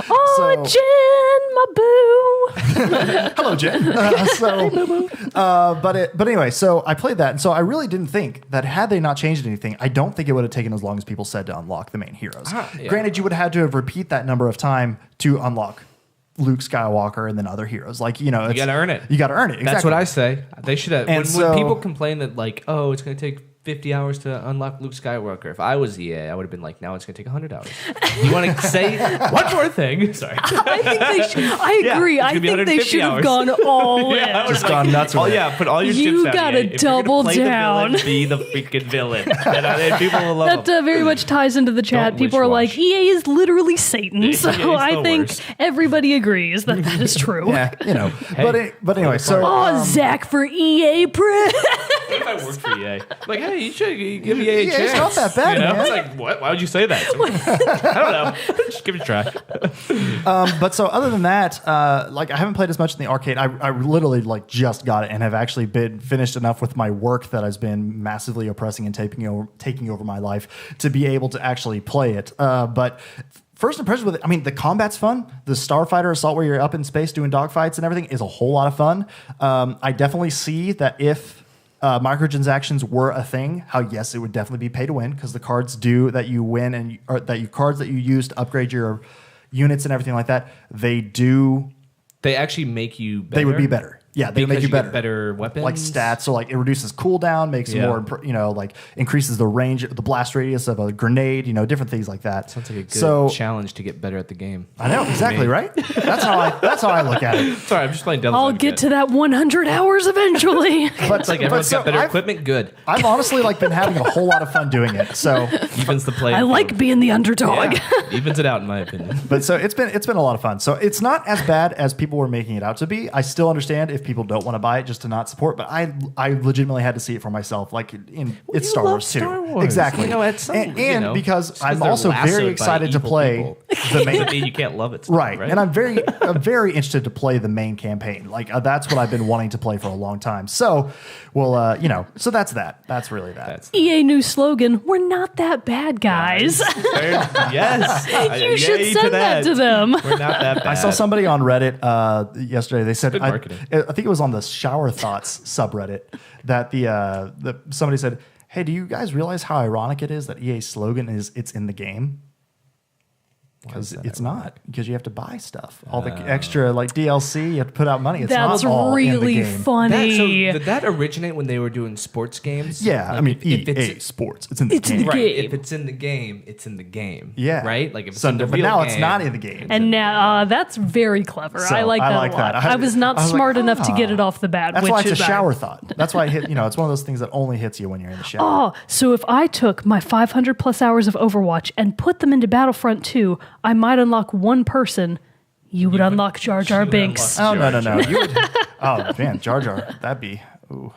Oh, Jen, my boo. Hello, Jen. But anyway, so I played that, and so I really didn't think that had they not changed anything, I don't think it would have taken as long as people said to unlock the main heroes. Yeah. Granted, you would have had to have repeat that number of time to unlock Luke Skywalker and then other heroes. Like, you You got to earn it. You got to earn it. Exactly. That's what I say. They should have. And When people complain that, like, oh, it's going to take 50 hours to unlock Luke Skywalker, if I was EA, I would have been like, now it's going to take 100 hours. You want to say one more thing? Sorry. I think they should. I Yeah, agree. it's I gonna be think they 150 should have hours. gone all Yeah, I in. was Just gone nuts with Oh it. yeah, put all your You chips out. gotta EA. If you're gonna double play the down. villain, be the freaking villain. And people will love That them. very much ties into the chat. Don't People are like, wish-wash. EA is literally Satan. EA So is the I think worst. everybody agrees that that is true. Yeah, you know. But anyway, so Oh, Zach for EA Press. What if I worked for EA? Like, hey, you should give EA a yeah, chance. it's not that bad, You know? man. It's like, what? Why would you say that? I don't know. Just give it a try. But so other than that, like I haven't played as much in the arcade. I literally like just got it and have actually been finished enough with my work that has been massively oppressing and taking over my life to be able to actually play it. But first impression with it, I mean, the combat's fun. The Starfighter Assault, where you're up in space doing dogfights and everything, is a whole lot of fun. I definitely see that if microtransactions were a thing, how yes, it would definitely be pay to win because the cards that you win and cards that you use to upgrade your units and everything like that, they actually make you better? They would be better. Yeah, they make you better. Get better weapons, like stats. So like it reduces cooldown, makes it more, like increases the range, the blast radius of a grenade. Different things like that. Sounds like a good challenge to get better at the game. I know exactly right. That's how I look at it. Sorry, I'm just playing devil's advocate. I'll get to that 100 hours eventually. But it's like everyone's got better equipment. Good. I've honestly been having a whole lot of fun doing it. So evens the play. I like being the underdog. Yeah, evens it out in my opinion. But so it's been a lot of fun. So it's not as bad as people were making it out to be. I still understand if people don't want to buy it just to not support, but I legitimately had to see it for myself. Like it's Star Wars too. Star Wars. Exactly. And because I'm also very excited to play the main. You can't love it, right? And I'm very interested to play the main campaign. Like that's what I've been wanting to play for a long time. So, so that's that. That's really that. EA new slogan: "We're not that bad, guys." Yes, you should send that to them. We're not that bad. I saw somebody on Reddit yesterday. They said, good marketing. I think it was on the Shower Thoughts subreddit that somebody said, "Hey, do you guys realize how ironic it is that EA's slogan is it's in the game?" Because it's not. Because you have to buy stuff. All the extra DLC, you have to put out money. It's That's not all really in the game. funny. Did that originate when they were doing sports games? Yeah, EA Sports. It's in the game. Right. If it's in the game, it's in the game. Yeah. Right? Like if it's in the but real now game, it's not in the game. And now that's very clever. So, I like that a lot. I was not smart enough to get it off the bat. That's why it's a shower thought. That's why it's one of those things that only hits you when you're in the shower. Oh, so if I took my 500 plus hours of Overwatch and put them into Battlefront 2, I might unlock one person. You would unlock Jar Jar Binks. Oh, no. You would, oh, man, Jar Jar. That'd be, ooh.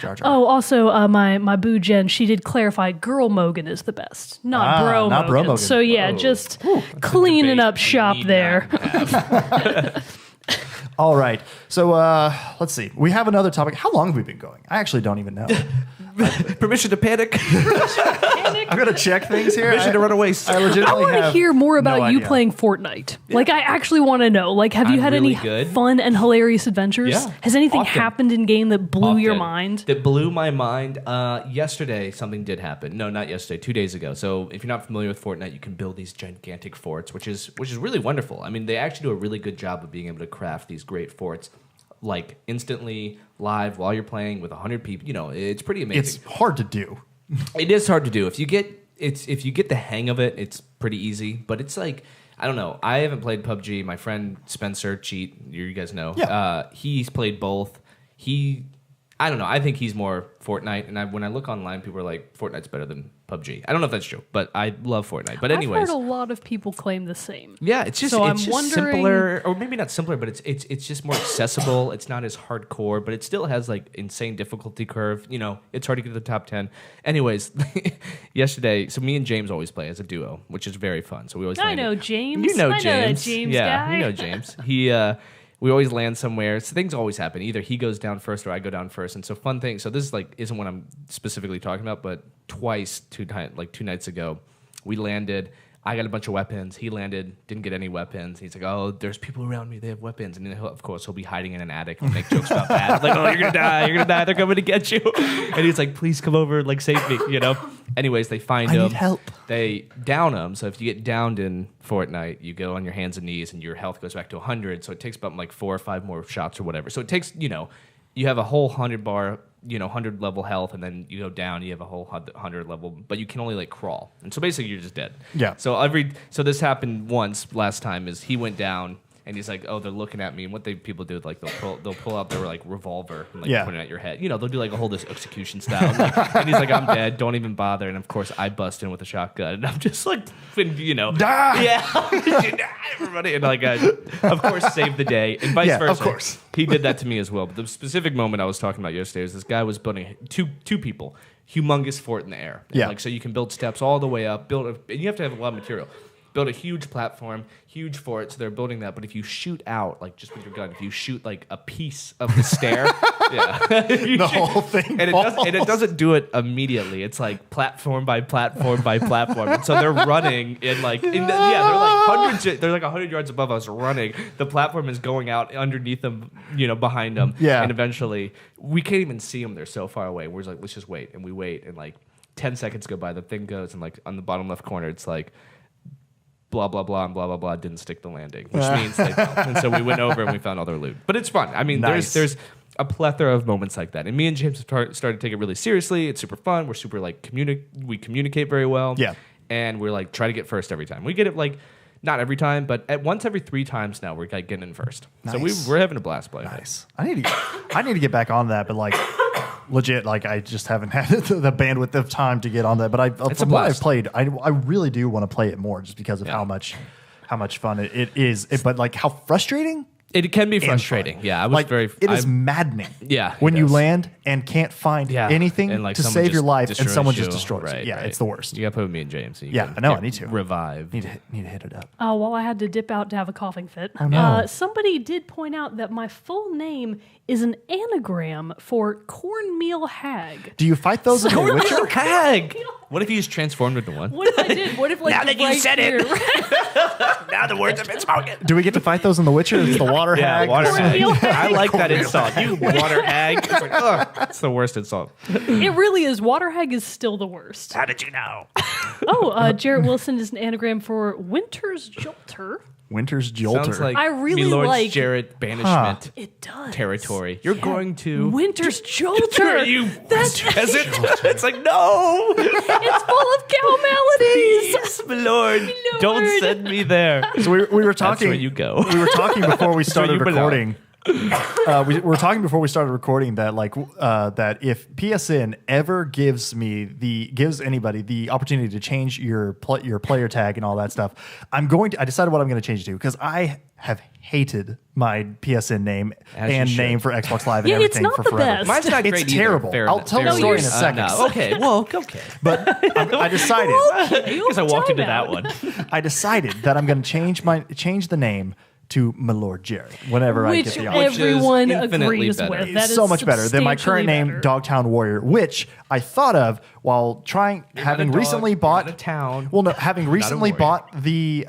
Jar Jar. Oh, also, my boo Jen, she did clarify Girl Mogan is the best, not Bro Mogan. So yeah, just cleaning up shop there. All right. So let's see. We have another topic. How long have we been going? I actually don't even know. Permission to panic. I'm going to check things here. Permission to run away. I legitimately want to hear more about you playing Fortnite. Yeah. Like, I actually want to know. Like, have you had any fun and hilarious adventures? Yeah. Has anything happened in game that blew your mind? That blew my mind. Yesterday, something did happen. No, not yesterday. 2 days ago. So, if you're not familiar with Fortnite, you can build these gigantic forts, which is really wonderful. I mean, they actually do a really good job of being able to craft these great forts, like instantly live while you're playing with 100 people. It's pretty amazing. It's hard to do. It is hard to do. If you get the hang of it, it's pretty easy. But it's like, I don't know. I haven't played PUBG. My friend Spencer Cheat, you guys know. Yeah. He's played both. I don't know. I think he's more Fortnite. And when I look online, people are like, Fortnite's better than PUBG. I don't know if that's true, but I love Fortnite. But anyways, I've heard a lot of people claim the same. Yeah, it's just simpler, or maybe not simpler, but it's just more accessible. It's not as hardcore, but it still has like insane difficulty curve. It's hard to get to the top 10. Anyways, yesterday, so me and James always play as a duo, which is very fun. So we always. I know James. You know James. I know that James yeah, guy. You know James. We always land somewhere. So things always happen. Either he goes down first or I go down first. And so fun thing. So this is isn't what I'm specifically talking about, but twice, 2 nights ago, we landed. I got a bunch of weapons. He landed, didn't get any weapons. He's like, oh, there's people around me. They have weapons. And then, of course, he'll be hiding in an attic and make jokes about that. Like, oh, you're going to die. You're going to die. They're coming to get you. And he's like, please come over. Like, save me, Anyways, they find him. I need help. They down him. So if you get downed in Fortnite, you go on your hands and knees and your health goes back to 100. So it takes about 4 or 5 more shots or whatever. So it takes, you have a whole 100 bar, 100 level health, and then you go down, you have a whole 100 level, but you can only crawl. And so basically you're just dead. Yeah. So this happened once last time is he went down and he's like, oh, they're looking at me. And what people do, they'll pull out their revolver and point it at your head. They'll do a whole this execution style. And he's like, I'm dead. Don't even bother. And of course I bust in with a shotgun. And I'm just like, die. Yeah. Everybody. And of course, save the day. And vice versa. Of course. He did that to me as well. But the specific moment I was talking about yesterday was this guy was building two people, humongous fort in the air. And yeah. So you can build steps all the way up, and you have to have a lot of material. build a huge platform, huge fort. So they're building that. But if you shoot out, like just with your gun, if you shoot like a piece of the stair, The whole thing and it doesn't do it immediately. It's like platform by platform by platform. And so they're running they're like hundreds. They're like 100 yards above us running. The platform is going out underneath them, behind them. Yeah. And eventually, we can't even see them. They're so far away. We're just like, let's just wait. And we wait, and like 10 seconds go by. The thing goes, and like on the bottom left corner, it's like blah blah blah and blah blah blah didn't stick the landing, which means they fell. And so we went over and we found all their loot. But it's fun. I mean, Nice. there's a plethora of moments like that. And me and James have started to take it really seriously. It's super fun. We're super like we communicate very well. Yeah. And we're like try to get first every time. We get it like not every time, but at once every 3 times now we're like getting in first. Nice. So we're having a blast playing. Nice. I need to get back on that, but like legit, like I just haven't had the bandwidth of time to get on that. But It's from a what I've blast. played, I really do want to play it more, just because of how much fun it is. But like how frustrating. It can be and frustrating. fun. Yeah, I was like, very. It is I'm- maddening. Yeah, when it you is. land and can't find anything And, like, to someone save your just life, and destroys someone you. just destroys it. Yeah, Right. it's the worst. You got to put with me and James. So you Yeah, can I know, I get need to. revive. Need to hit it up. Oh, well, I had to dip out to have a coughing fit. Oh, no. Somebody did point out that my full name is an anagram for cornmeal hag. Do you fight those in The Witcher? Hag. What if you just transformed into one? What if I did? What if like Now that you right said it. here- Now the words have been spoken. Do we get to fight those in The Witcher? It's the water hag. water hag. Cornmeal hag. I like that insult. You water hag. It's like, ugh, it's the worst insult. It really is. Water hag is still the worst. How did you know? Jarrett Wilson is an anagram for Winter's Jolter. Winter's Jolter. Sounds like I really Milord's like- Jarrett banishment It does. territory. You're going to Winter's Jolter. you That's peasant. It's like no. it's full of cow melodies. Yes, my lord. Don't send me there. So we were That's talking. where you go. We were talking before we started you belong. recording. We were talking before we started recording that that if PSN ever gives anybody the opportunity to change your player tag and all that stuff, I decided what I'm going to change it to, because I have hated my PSN name As you and should. name for Xbox Live and Yeah, it's everything not for the forever. best. Mine's not It's great either. terrible. Fair I'll enough. tell the Fair story in a enough. second. No. Okay. Well, okay. But I decided. Because I walked into that one. I decided that I'm going to change the name to Milord Jarrett whenever I Which get the opportunity. everyone infinitely agrees better. with. It's That is so much better than my current substantially name, better. Dogtown Warrior, which I thought of while having not a recently dog, bought you're not a town. Well, no, having recently warrior. bought the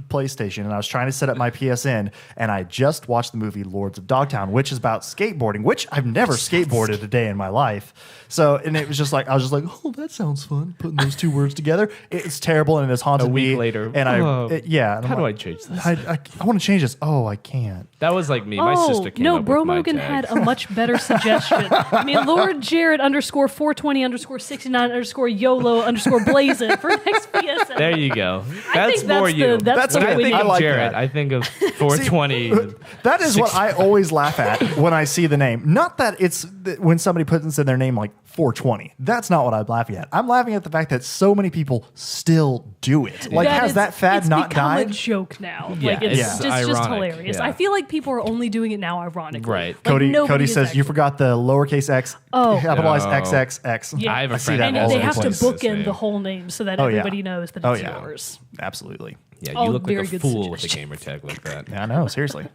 PlayStation, and I was trying to set up my PSN, and I just watched the movie Lords of Dogtown, which is about skateboarding, which I've never skateboarded a day in my life. So, and it was just like I was just like, oh, that sounds fun, putting those two words together. It's terrible, and it's haunted A week me. later, and oh, and how I'm do like, I change this? I want to change this. Oh, I can't. That was like me. My sister came no, up Bro with my Mogan tag. had a much better suggestion. I mean, Lord Jarrett _420_69_ YOLO _blazin for next PSN. There you go. I That's think more you. that's when what I we think need. of I like Jarrett, that. I think of 420. That is what I always laugh at when I see the name. Not that it's when somebody puts in their name like 420. That's not what I'm laughing at. I'm laughing at the fact that so many people still do it. Like, has that fad it's not become died? a joke now. Yeah, Like it's it's just ironic. hilarious. Yeah. I feel like people are only doing it now ironically. Right. Like, Cody nobody is says you actually- forgot the lowercase x, capitalized No. XXX. Yeah. I have a see friend that And all they over have the to place. bookend the whole name so that Oh, yeah. everybody knows that Oh, it's yeah. yours. Absolutely. Yeah, All you look like very a good fool with a suggestions. gamer tag like that. Yeah, I know, seriously.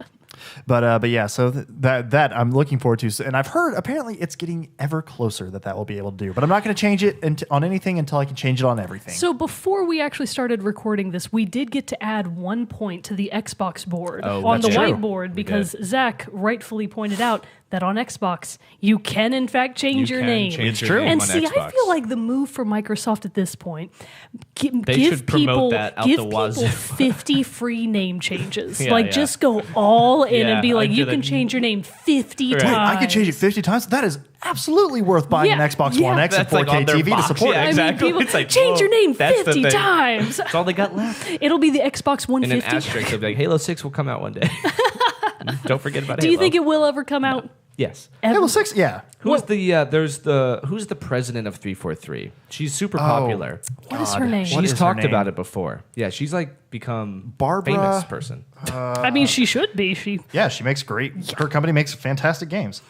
But yeah, so that I'm looking forward to, and I've heard apparently it's getting ever closer that will be able to do. But I'm not going to change it on anything until I can change it on everything. So before we actually started recording this, we did get to add 1 point to the Xbox board Oh, on the that's true. whiteboard We because did. Zach rightfully pointed out that on Xbox you can in fact change your can name. change It's your true. name And on see, I Xbox. feel like the move for Microsoft at this point, They give should promote people that out give the people wazoo. 50 free name changes. Yeah, like yeah. just go all in Yeah, and be like, I you do can that. change your name 50 Right. times. I could change it 50 times. That is absolutely worth buying Yeah, an Xbox yeah. One X and That's like 4K on their TV to box. support Yeah, it. I exactly. mean, people It's like, change your whoa, name that's the 50 thing. times. That's all they got left. It'll be the Xbox And an 150. asterisk of like Halo 6 will come out one day. Don't forget about Do Halo. you think it will ever come out? Yes. Halo 6, yeah. Who's the president of 343? She's super popular. What is her name? What She's is her talked name? about it before. Yeah, she's like become Barbara- famous person. I mean, she should be. Yeah, she makes great. Her company makes fantastic games.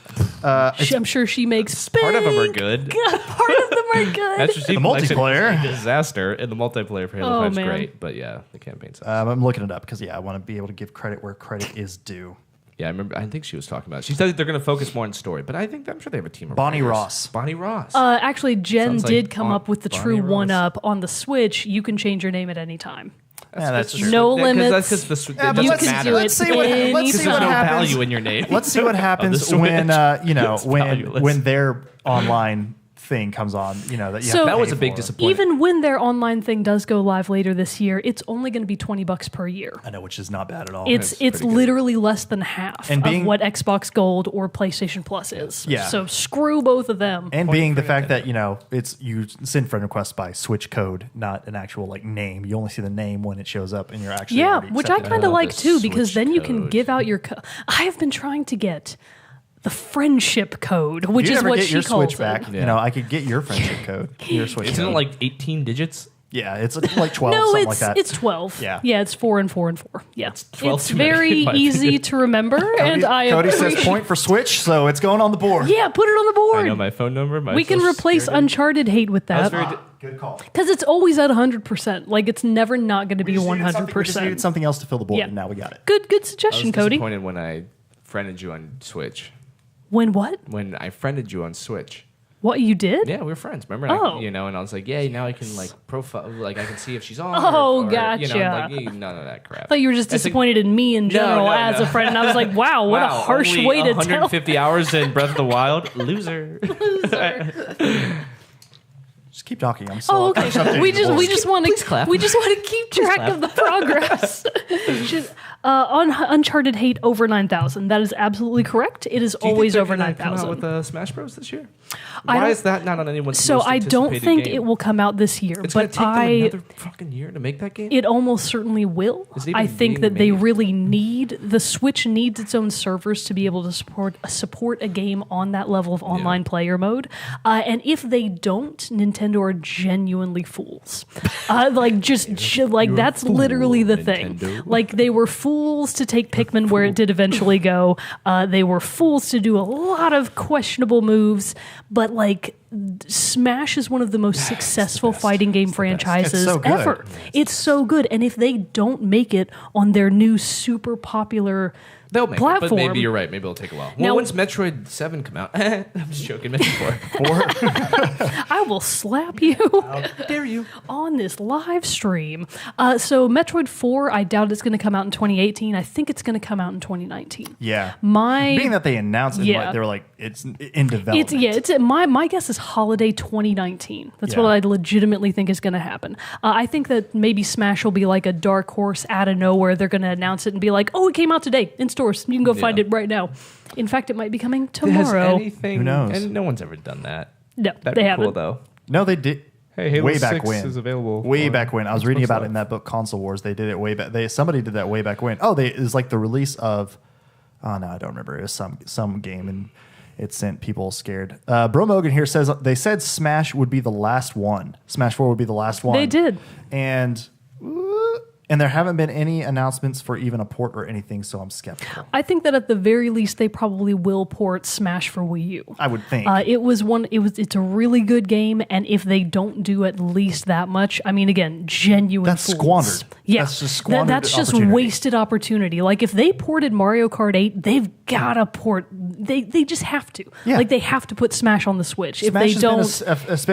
I'm sure she makes Part of them are big- good. Part of them are good. That's just The multiplayer. disaster, and the multiplayer for Halo Oh, 5 is man. great. But yeah, the campaign sucks. I'm looking it up because I want to be able to give credit where credit is due. Yeah, I remember. I think she was talking about it. She said that they're going to focus more on story, but I'm sure they have a team of Bonnie writers. Ross. Bonnie Ross. Actually, Jen Sounds like did come Bon- up with the Bonnie true Ross. one-up on the Switch. You can change your name at any time. Yeah, that's true. No That's limits. because Yeah, but You let's- can let's do it see what- let's see anytime. there's what no happens. value in your name. Let's see what happens Switch. when It's when valueless. their online thing comes on. That you have So- to That was pay a big for. disappointment. Even when their online thing does go live later this year, it's only going to be $20 per year. I know, which is not bad at all. It's pretty good. literally less than half And being- of what Xbox Gold or PlayStation Plus is. Yeah. So screw both of them. and being the fact that it's you send friend requests by Switch code, not an actual name. You only see the name when it shows up, and you're actually Yeah, already which I accepting it. kind of Oh, like the too, because Switch then you can code. give out your. I have been trying to get the friendship code, which If you is ever what get she your calls Switch back, it. Yeah. I could get your friendship code, your Switch Isn't code. it like 18 digits? Yeah, it's like 12, No, something it's like that. it's 12. Yeah. yeah, it's 4 and 4 and 4. Yeah, 12 it's too many, very in my easy opinion. to remember, and I Cody appreciate. says point for Switch, so it's going on the board. Yeah, put it on the I know board. my phone number. My We can social replace security. Uncharted hate with That was that very Good call. because it's always at 100%. Like it's never not going to be We just needed 100%. something else to fill the board, Yeah. and now we got it. Good I was suggestion, Cody. disappointed when I friended you on Switch. When what? When I friended you on Switch. What you did? Yeah, we were friends. Remember? Oh. And I was like, yeah, now I can profile, I can see if she's on. Oh, or, gotcha. I'm like, none of that crap. I thought you were just I think- disappointed in me in general as a friend, and I was like, "Wow, what a harsh only way to tell." 150 hours in Breath of the Wild, loser. Just keep talking. I'm so Oh, okay. We just want please to clap. keep track of the progress. On Uncharted hate over 9,000. That is absolutely correct. It is Do you think always they're over gonna come out 9,000. with Smash Bros this year? I Why don't- is that not on anyone's So most I don't anticipated think game? it will come out this year, It's going but to take them I. another fucking year to make that game. It almost certainly will. Is it I even think being that they made? really need the Switch needs its own servers to be able to support a game on that level of online player mode. And if they don't, Nintendo are genuinely fools. That's literally the thing. Nintendo. Like they were fools to take Pikmin where it did eventually go. They were fools to do a lot of questionable moves, but Smash is one of the most successful fighting game franchises It's so good. ever. It's so good, and if they don't make it on their new super popular They'll make platform, it, but maybe you're right. Maybe it'll take a while. Now- Well, when's Metroid 7 come out? I'm just joking. Metroid 4. I will slap you Dare you? on this live stream. So Metroid 4, I doubt it's going to come out in 2018. I think it's going to come out in 2019. Yeah. My Being that they announced it, Yeah. they were like, it's in development. It's my guess is holiday 2019. That's Yeah. what I legitimately think is going to happen. I think that maybe Smash will be like a dark horse out of nowhere. They're going to announce it and be like, "Oh, it came out today in stores. You can go find Yeah. it right now." In fact, it might be coming Has tomorrow. anything? Who knows? And no one's ever done that. No, That'd they be haven't. cool though. No, they did. Hey, Halo way back 6 when is available Way on back when I was reading Xbox about it Live. in that book, Console Wars. They did it way back. Somebody did that way back when. Oh, it was like the release of. Oh no, I don't remember. It was some game, and it sent people scared. Bro Mogan here says they said Smash would be the last one. Smash 4 would be the last one. They did. And there haven't been any announcements for even a port or anything, so I'm skeptical. I think that at the very least, they probably will port Smash for Wii U. I would think. It's a really good game, and if they don't do at least that much, I mean, again, genuine That's fools. squandered. Yeah, That's just squandered That's just opportunity. wasted opportunity. Like if they ported Mario Kart 8, they've got to port. They just have to. Yeah. Like they have to put Smash on the Switch. Smash if they don't, has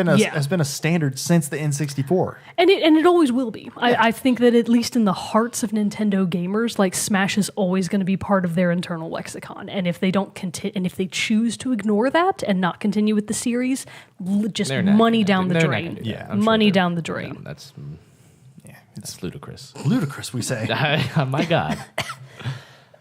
been a standard since the N64. and it always will be. I think that at least in the hearts of Nintendo gamers, like Smash is always going to be part of their internal lexicon. And if they don't and if they choose to ignore that and not continue with the series, just They're not money gonna down do- the they're not drain. gonna do that. Yeah. I'm sure Money they're- down the drain. No, that's It's ludicrous. ludicrous, we say. My God.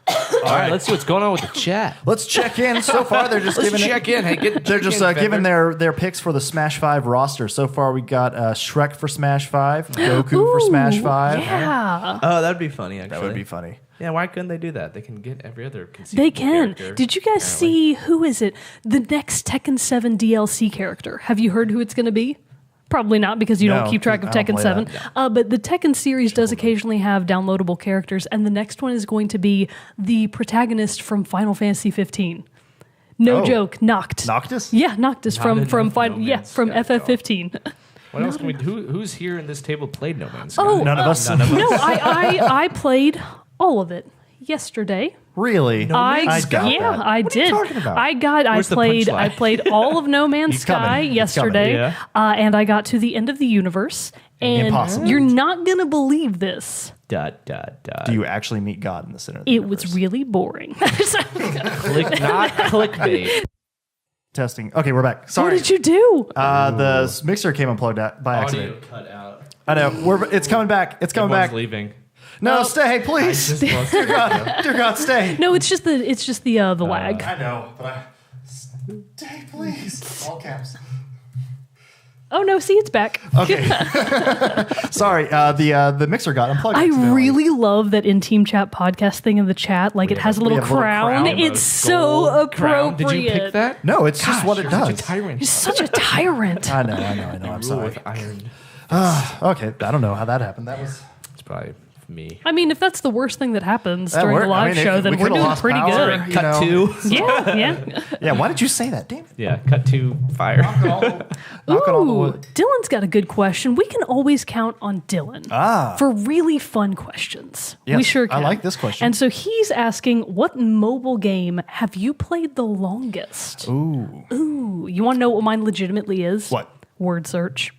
All right, let's see what's going on with the chat. Let's check in. So far, they're just Let's giving check in. Hey, They're just giving their picks for the Smash 5 roster. So far, we got Shrek for Smash 5, Goku for Smash 5. Yeah. Oh, that'd be funny. Actually, That would be funny. Yeah, why couldn't they do that? They can get every other conceivable They can. character, Did you guys apparently. see, who is it? The next Tekken 7 DLC character. Have you heard who it's going to be? Probably not, because you No, don't keep track of I don't Tekken play 7. that. But the Tekken series does occasionally have downloadable characters, and the next one is going to be the protagonist from Final Fantasy 15. No Oh. joke, Noct. Noctis? Yeah, Noctis from enough from No Final, yeah, Man's from Sky, FF15. What else can we? Who's here in this table played No Man's Sky? Oh, None of us. No, I played all of it yesterday. Really? I got yeah, that. I What are you did. talking about? Where's the punchline? I played all of No Man's He's coming. Sky He's yesterday, coming. and I got to the end of the universe. And Impossible. you're not gonna believe this. Dot dot dot. Do you actually meet God in the center of the It universe? was really boring. click? Not clickbait. Testing. Okay, we're back. What Sorry. did you do? The mixer came unplugged by accident. Audio cut out. I know. It's coming back. It's coming Everyone's back. leaving. No, stay, please. Dear God, stay. No, it's just the lag. I know, but stay, please. All caps. Oh no, see, it's back. Okay. Sorry. The mixer got unplugged. I accidentally. really love that in Team Chat podcast thing in the chat. Like it has a little have a little crown. crown. It's so Gold crown. appropriate. Did you pick that? No, it's just what it You're such does. a tyrant. You're such a tyrant. I know. I'm Rule sorry. with iron. Okay, I don't know how that happened. That was. It's probably me. I mean, if that's the worst thing that happens That during worked. a live I mean, show, we then we're could've doing lost pretty power. good. You Cut know. two. Yeah, yeah. Yeah. Why did you say that? Damn it. Yeah, cut to fire. Knock on all the Ooh, wood. Dylan's got a good question. We can always count on Dylan for really fun questions. We Yes, sure I can. like this question. And so he's asking, what mobile game have you played the longest? Ooh. You want to know what mine legitimately is? What? Word search.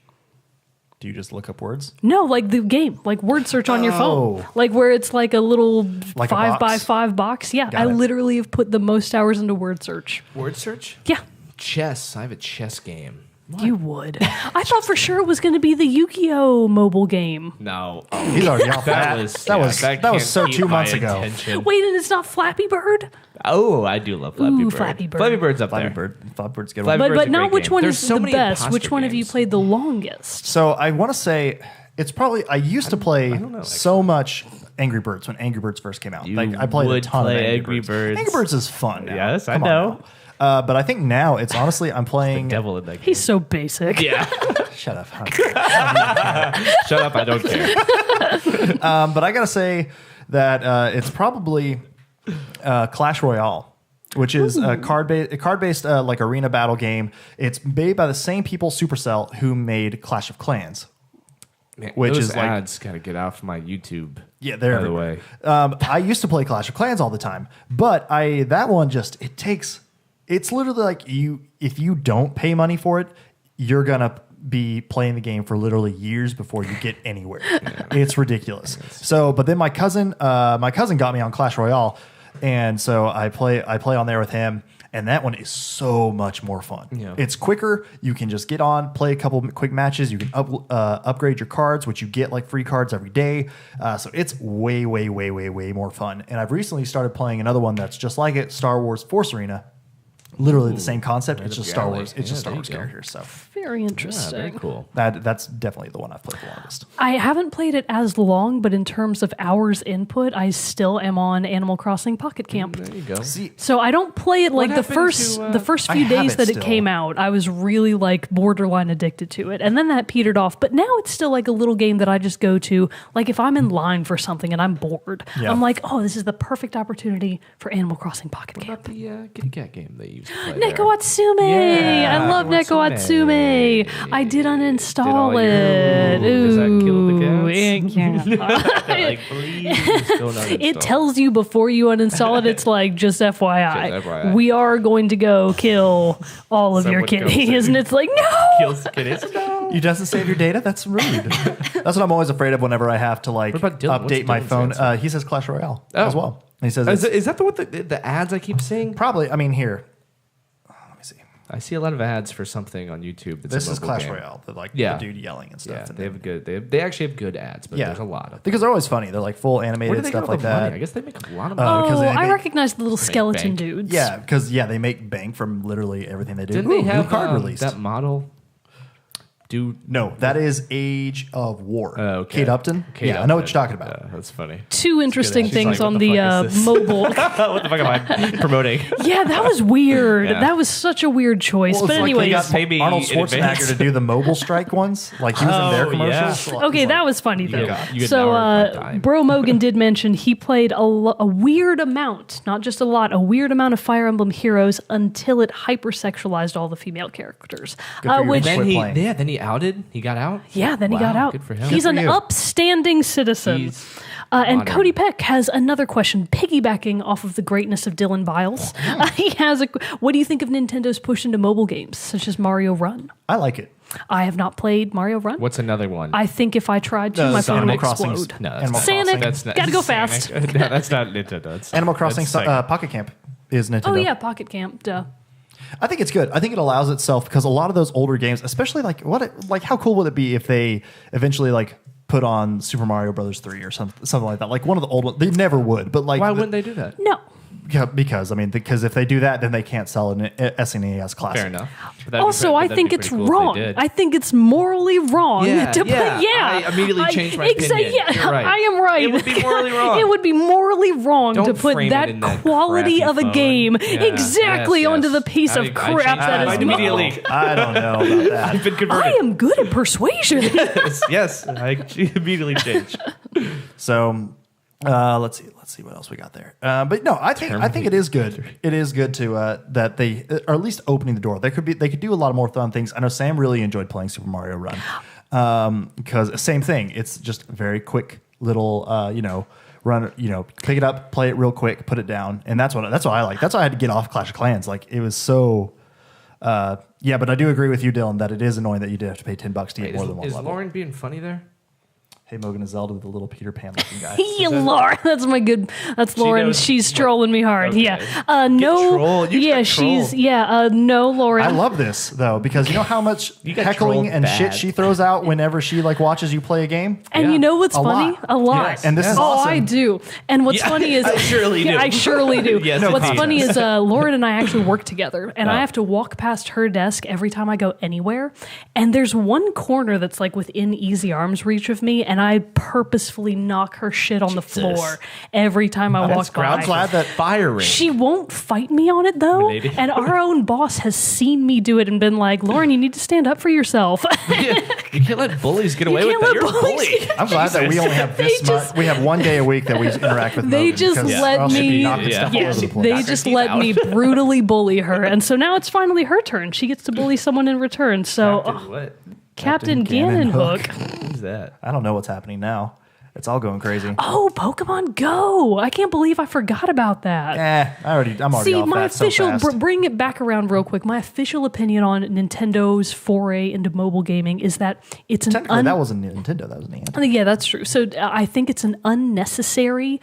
Do you just look up words? No, like the game, like word search on your phone, like where it's like a little Like a 5 by box? 5 box. Yeah, Got I it. literally have put the most hours into word search. Word search? Yeah, Chess. I have a chess game. you would. I thought for sure it was going to be the Yu-Gi-Oh mobile game. No. He's already off That that. was that was can't so keep 2 my months ago. attention. Wait, and it's not Flappy Bird? Oh, I do love Flappy Ooh, Bird. Flappy Bird. Flappy Bird's up Flappy there. Bird. Flappy Bird's good. Flappy One. Bird's But a not great which game. one There's is so the many best. imposter Which one have you games. played the longest? So I want to say it's probably I used to play know, so much Angry Birds when Angry Birds first came out. You Like I played a would ton play of Angry Birds. Angry Birds is fun. Now. Yes, I Come on know. now. But I think now it's honestly I'm playing. Devil in that game. He's so basic. Yeah. Shut up. Huh? Shut up, I don't care. But I gotta say that it's probably Clash Royale, which is a card-based like arena battle game. It's made by the same people, Supercell, who made Clash of Clans. Man, Which those is like- ads gotta get off my YouTube. Yeah, they're by the everywhere. way. I used to play Clash of Clans all the time, but that one just it's literally like if you don't pay money for it, you're gonna be playing the game for literally years before you get anywhere. It's ridiculous. So, but then my cousin got me on Clash Royale, and so I play on there with him. And that one is so much more fun. Yeah. It's quicker. You can just get on, play a couple quick matches. You can upgrade your cards, which you get like free cards every day. So it's way, way, way, way, way more fun. And I've recently started playing another one that's just like it, Star Wars Force Arena. Literally the same concept. It's just Star alley. Wars. It's just Star Yeah, there Wars you go. characters. So Very Yeah, interesting. very cool. that's definitely the one I've played the longest. I haven't played it as long, but in terms of hours input, I still am on Animal Crossing Pocket Camp. There you go. See, So I don't play it like the happened first to, the first I few have days it that still. it came out. I was really like borderline addicted to it, and then that petered off. But now it's still like a little game that I just go to. Like if I'm in line for something and I'm bored, Yeah. I'm like, oh, this is the perfect opportunity for Animal Crossing Pocket What Camp. about the kitty cat game they used to play? Neko Atsume. Yeah, I love Neko Neko Atsume. I did uninstall all your- it. Does that kill the Ooh, cats? yeah. Like, please don't uninstall. It tells you before you uninstall it. It's like just FYI, Just FYI. we are going to go kill all of your Someone goes kitties, in. and it's like no. kills the kitties. No. you doesn't save your data? That's rude. That's what I'm always afraid of whenever I have to like What about Dylan? What's update my Dylan's phone. answer? He says Clash Royale Oh. as well. And he says Is that the one the ads I keep seeing? probably. I mean, here. Let me see. I see a lot of ads for something on YouTube. That's This a is mobile Clash game. Royale. The Yeah. dude yelling and stuff. Yeah, and they have good. They actually have good ads, but there's a lot of them. because they're always funny. They're like full Where do animated they stuff get all like the money? that. I guess they make a lot of Oh, money. because Oh, they I make- recognize the little skeleton bank. dudes. Yeah, because they make bank from literally everything they do. Didn't Ooh, they have new card released? that model? No, that is Age of War. Oh, okay. Kate Upton. Kate I know what Upton. you're talking about. That's funny. Two interesting She's things like, on what the the fuck is this? mobile. What the fuck am I promoting? Yeah, that was weird. Yeah. That was such a weird choice. Well, but it's like anyways, they got pay me Arnold in advance. Schwarzenegger to do the mobile strike ones. Like he was in their Oh, commercials. yeah. So okay, that was funny though. got- you get So, an hour of my time. Bro Mogan did mention he played a weird amount, not just a lot, a weird amount of Fire Emblem Heroes until it hypersexualized all the female characters. Good for you. Which, Quit playing. Then he outed. He got out. yeah, then he got Wow, out. Good for him. He's Good an for you. upstanding citizen. He's And modern. Cody Peck has another question, piggybacking off of the greatness of Dylan Biles. He has what do you think of Nintendo's push into mobile games, such as Mario Run? I like it. I have not played Mario Run. What's another one? I think if I tried to, No, my it's phone would Animal Crossing. explode. no, Animal Sonic. Crossing. That's not. Gotta go Sonic. fast. No, that's not Nintendo. That's Animal Crossing that's Sega. Pocket Camp is Nintendo. Oh yeah, Pocket Camp. Duh. I think it's good. I think it allows itself because a lot of those older games, especially like how cool would it be if they eventually like put on Super Mario Brothers 3 or something like that. Like one of the old ones. They never would, but like Why wouldn't they do that? No. Yeah, because if they do that, then they can't sell an SNES Classic. Fair enough. But that'd be Also, pretty- I that'd think be it's pretty cool if they wrong. did. I think it's morally wrong Yeah, to put. yeah. Yeah, I immediately changed my opinion. Yeah, You're right. I am right. It would be morally wrong. It would be morally wrong Don't to put frame it that in that quality crappy of a phone. game Yeah, exactly yes, onto yes. the piece of I crap changed that my is mind mobile. immediately. I don't know about that. I've been I converted. am good at persuasion. Yes, I immediately changed. So let's see what else we got there. But no, I think it is good. It is good to that they are at least opening the door. They could do a lot of more fun things. I know Sam really enjoyed playing Super Mario Run because same thing. It's just very quick little run. Pick it up, play it real quick, put it down, and that's what I like. That's why I had to get off Clash of Clans. Like it was so. Yeah, but I do agree with you, Dylan, that it is annoying that you did have to pay $10 to get more than one Is level. Lauren being funny there? Hey, Mogan and Zelda, the little Peter Pan looking guy. Yeah, Lauren, that's my good. That's Lauren. knows She's trolling me hard. Okay. Yeah. No. trolled. You Yeah, got she's. trolled. Yeah. No, Lauren. I love this though because you know how much You got heckling trolled and shit bad. she throws out whenever she like watches you play a game. And Yeah. you know what's A funny? lot. A lot. Yes. And this is Oh, awesome. I do. And what's Yeah, funny is I surely do. I surely do. Yes, What's indeed. funny is Lauren and I actually work together, and Oh. I have to walk past her desk every time I go anywhere. And there's one corner that's like within easy arm's reach of me, and I purposefully knock her shit on the floor every time I walk by. I'm glad that Firing. She won't fight me on it though, Milady. and our own boss has seen me do it and been like, "Lauren, you need to stand up for yourself." You can't let bullies get away with can't that. let You're a bullies bully. get- I'm glad that we only have this They just- much. We have one day a week that we interact with. They Mogan just because let or else she'd be me- knocking Yeah. stuff all Yes, over the place. they Knock her just teeth let out. me brutally bully her, and so now it's finally her turn. She gets to bully someone in return. So, Captain what? Captain Gannon Gannon-Hook. Who's that? I don't know what's happening now. It's all going crazy. Oh, Pokemon Go! I can't believe I forgot about that. I'm already See, off my that so official fast. bring it back around real quick. My official opinion on Nintendo's foray into mobile gaming is that it's an Technically, that wasn't Nintendo. That was Nintendo. Yeah, that's true. So I think it's an unnecessary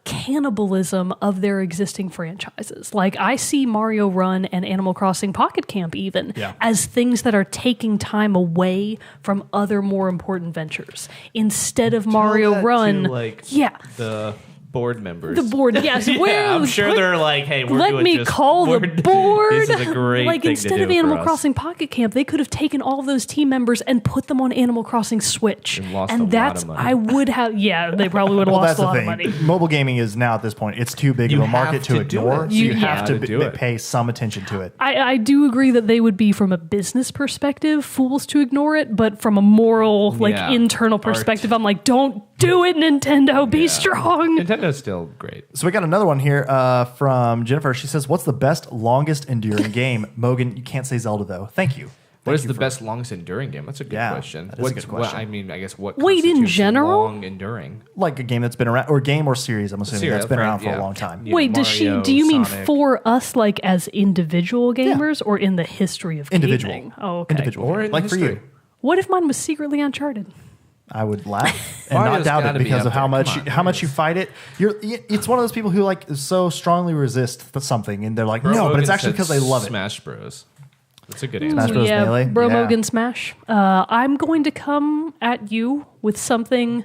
cannibalism of their existing franchises. Like I see Mario Run and Animal Crossing Pocket Camp even as things that are taking time away from other more important ventures. Instead of Mario Tell that Run, to, like, yeah. the board members. The board, yes. Yeah, Where I'm sure they're like, hey, we're let doing me just call the board- board. This is a great like thing instead to of do Animal for us. Crossing Pocket Camp, they could have taken all of those team members and put them on Animal Crossing Switch. And lost a lot that's of money. I would have. Yeah, they probably would have Well, lost that's a the lot thing. of money. Mobile gaming is now at this point. It's too big You of a market have to to do ignore. it. So you You have have to to do it. pay some attention to it. I do agree that they would be from a business perspective fools to ignore it, but from a moral, like Yeah. internal perspective, I'm like, don't do it, Nintendo. Be Yeah. strong. Nintendo's still great. So we got another one here from Jennifer. She says, "What's the best, longest enduring game?" Mogan, you can't say Zelda though. Thank you. What is the best, longest enduring game? That's a good Yeah, question. that is a good question. I mean, I guess what Wait, in constitutes general? long enduring? Like a game that's been around, or game or series. I'm assuming Series, that's been right, around for yeah. a long time. Yeah, Wait, Mario, do you mean Sonic. for us, like as individual gamers, or in the history of Individual. gaming? Oh, okay. Individual, Or in like for history. you. What if mine was secretly Uncharted? I would laugh and not Mario's doubt it gotta be because up of how there. much Come on, how much you fight it. It's one of those people who like so strongly resist something, and they're like, Bro no, but Mogan it's actually said because they love it. Smash Bros. That's a good answer. Smash Bros. yeah, Melee? Bro Yeah. Mogan Smash. I'm going to come at you with something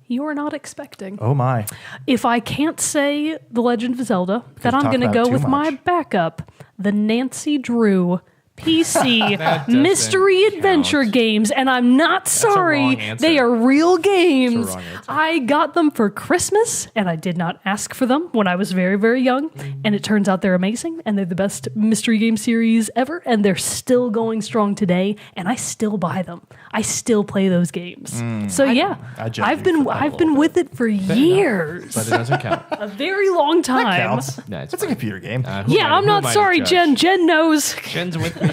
you're not expecting. Oh my! If I can't say The Legend of Zelda, then I'm talked going to about it go too with my much. backup, the Nancy Drew PC doesn't mystery adventure count. games, and I'm not a sorry. wrong answer. They are real games. wrong answer. I got them for Christmas, and I did not ask for them when I was very, very young. And it turns out they're amazing, and they're the best mystery game series ever, and they're still going strong today. And I still buy them. I still play those games. So yeah, I judge I've you been for that a I've little been bit. with it for years, But it doesn't count. a very long time. Counts. No, it's It's a fine. computer game. Who Yeah, am I- I'm who not am I to sorry, judge? Jen. Jen knows. Jen's with me.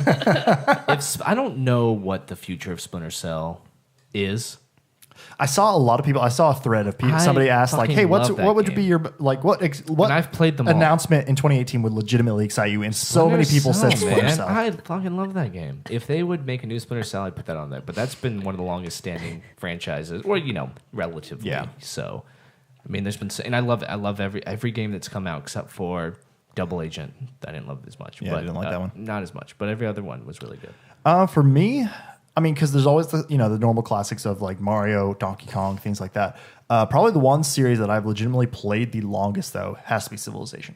I don't know what the future of Splinter Cell is. I saw a lot of people. I saw a thread of people. I Somebody asked, like, fucking "Hey, love that what would game. be your like what And I've played them all. announcement in 2018 would legitimately excite you?" And so many people said Splinter man. Cell. I fucking love that game. If they would make a new Splinter Cell, I'd put that on there. But that's been one of the longest standing franchises, or relatively. Yeah. So, I mean, there's been, and I love every game that's come out except for Double Agent. I didn't love it as much. Yeah, I but, didn't like that one. Not as much, but every other one was really good. For me, I mean, because there's always the normal classics of like Mario, Donkey Kong, things like that. Probably the one series that I've legitimately played the longest though has to be Civilization.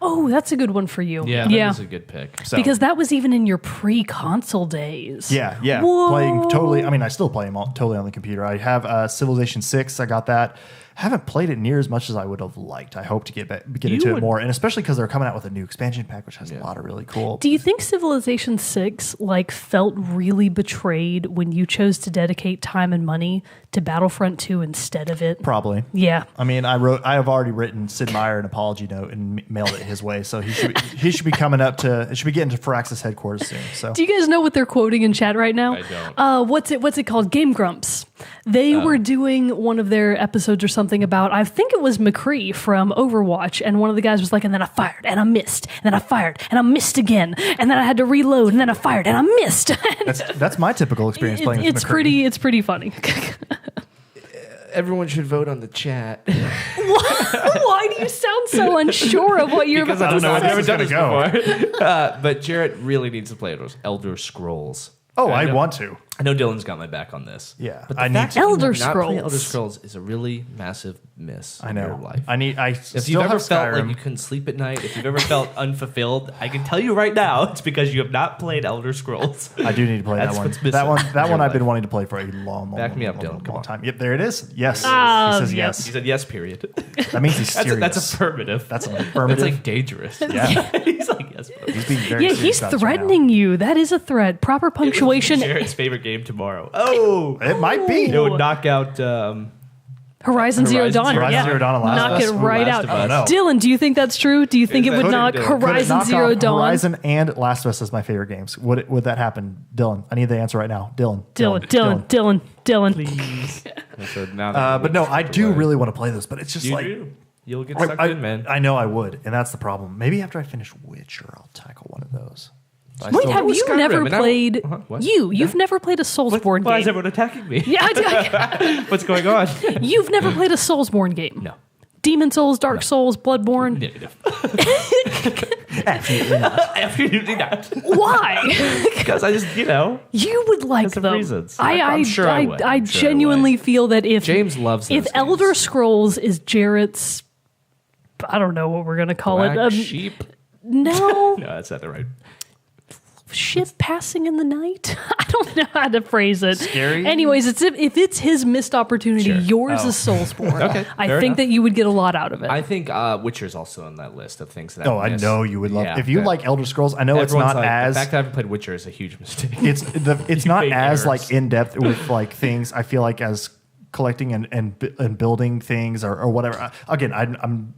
Oh, that's a good one for you. Yeah, that was a good pick. So, Because that was even in your pre-console days. yeah, Whoa. playing totally. I mean, I still play them totally on the computer. I have Civilization 6. I got that. Haven't played it near as much as I would have liked. I hope to get into it more, and especially because they're coming out with a new expansion pack, which has a lot of really cool. Do you think Civilization 6 felt really betrayed when you chose to dedicate time and money to Battlefront 2 instead of it? Probably. Yeah. I mean, I have already written Sid Meier an apology note and mailed it his way, so he should be coming up to. It should be getting to Firaxis headquarters soon. So Do you guys know what they're quoting in chat right now? I don't. What's it called? Game Grumps. They were doing one of their episodes or something about, I think it was McCree from Overwatch, and one of the guys was like, and then I fired and I missed, and then I fired and I missed again, and then I had to reload, and then I fired and I missed. that's my typical experience playing. with McCree. It's pretty funny. Everyone should vote on the chat. Why do you sound so unsure of what you're Because about I to don't know. I've say? never done gonna this before. But Jarrett really needs to play Elder Scrolls. Oh, I I know- want to. I know Dylan's got my back on this. Yeah, but the I need fact to. that you Elder have not played Scrolls. Elder Scrolls is a really massive miss. I in know. your life. I If still you've ever have felt Skyrim. like you couldn't sleep at night, if you've ever felt unfulfilled, I can tell you right now, it's because you have not played Elder Scrolls. I do need to play That's that one. what's missing That one. in That your one I've been life. wanting to play for a long, Back me up, long, Dylan. long, Come long on. time. Yep, there it is. Yes, Ah, he says yes. yes. He said yes, period. That means he's serious. That's affirmative. That's an That's affirmative. like dangerous. yeah, He's like, yes, bro. he's being very Yeah, serious he's about this right now. threatening you. That is a threat. Proper punctuation. Jared's favorite game tomorrow. Oh, It might be. it would knock out. Horizon Zero Dawn. Horizon yeah. Zero Dawn and Last of Knock Us. it right Last out. of Us. I don't know. Dylan, do you think that's true? Do you think it would Could it knock do? Could it Horizon knock Zero off Dawn? Horizon and Last of Us as my favorite games. Would that happen, Dylan? I need the answer right now, Dylan. Dylan. So now But no, I do really want to play this, but it's just You like do. You'll get sucked in, man. I know I would, and that's the problem. Maybe after I finish Witcher, I'll tackle one of those. I Wait, still- have you Skyrim, never and I- played? What? You've never played a Soulsborne Why is game. everyone attacking me? Yeah, What's going on? you've never played a Soulsborne game. No. Demon Souls, Dark Souls, Bloodborne. Negative. Absolutely not. Absolutely not. Why? Because I just, You would like Because of them. reasons. I I'm sure I would. I I'm sure I genuinely feel that if James loves those if games. Elder Scrolls is Jarrett's, I don't know what we're gonna call Black it. sheep. No, No, that's not the right. ship passing in the night. I don't know how to phrase it. Scary? Anyways, if it's his missed opportunity, Sure. yours is Soulsborne. Okay, I fair think enough. that you would get a lot out of it. I think Witcher's also on that list of things that Oh, I miss. know you would love. Yeah, If you that- like Elder Scrolls, I know it's everyone's not like, as. The fact that I haven't played Witcher is a huge mistake. It's not made as errors. like in depth with like things. I feel like as collecting and building things or whatever. Again, I'm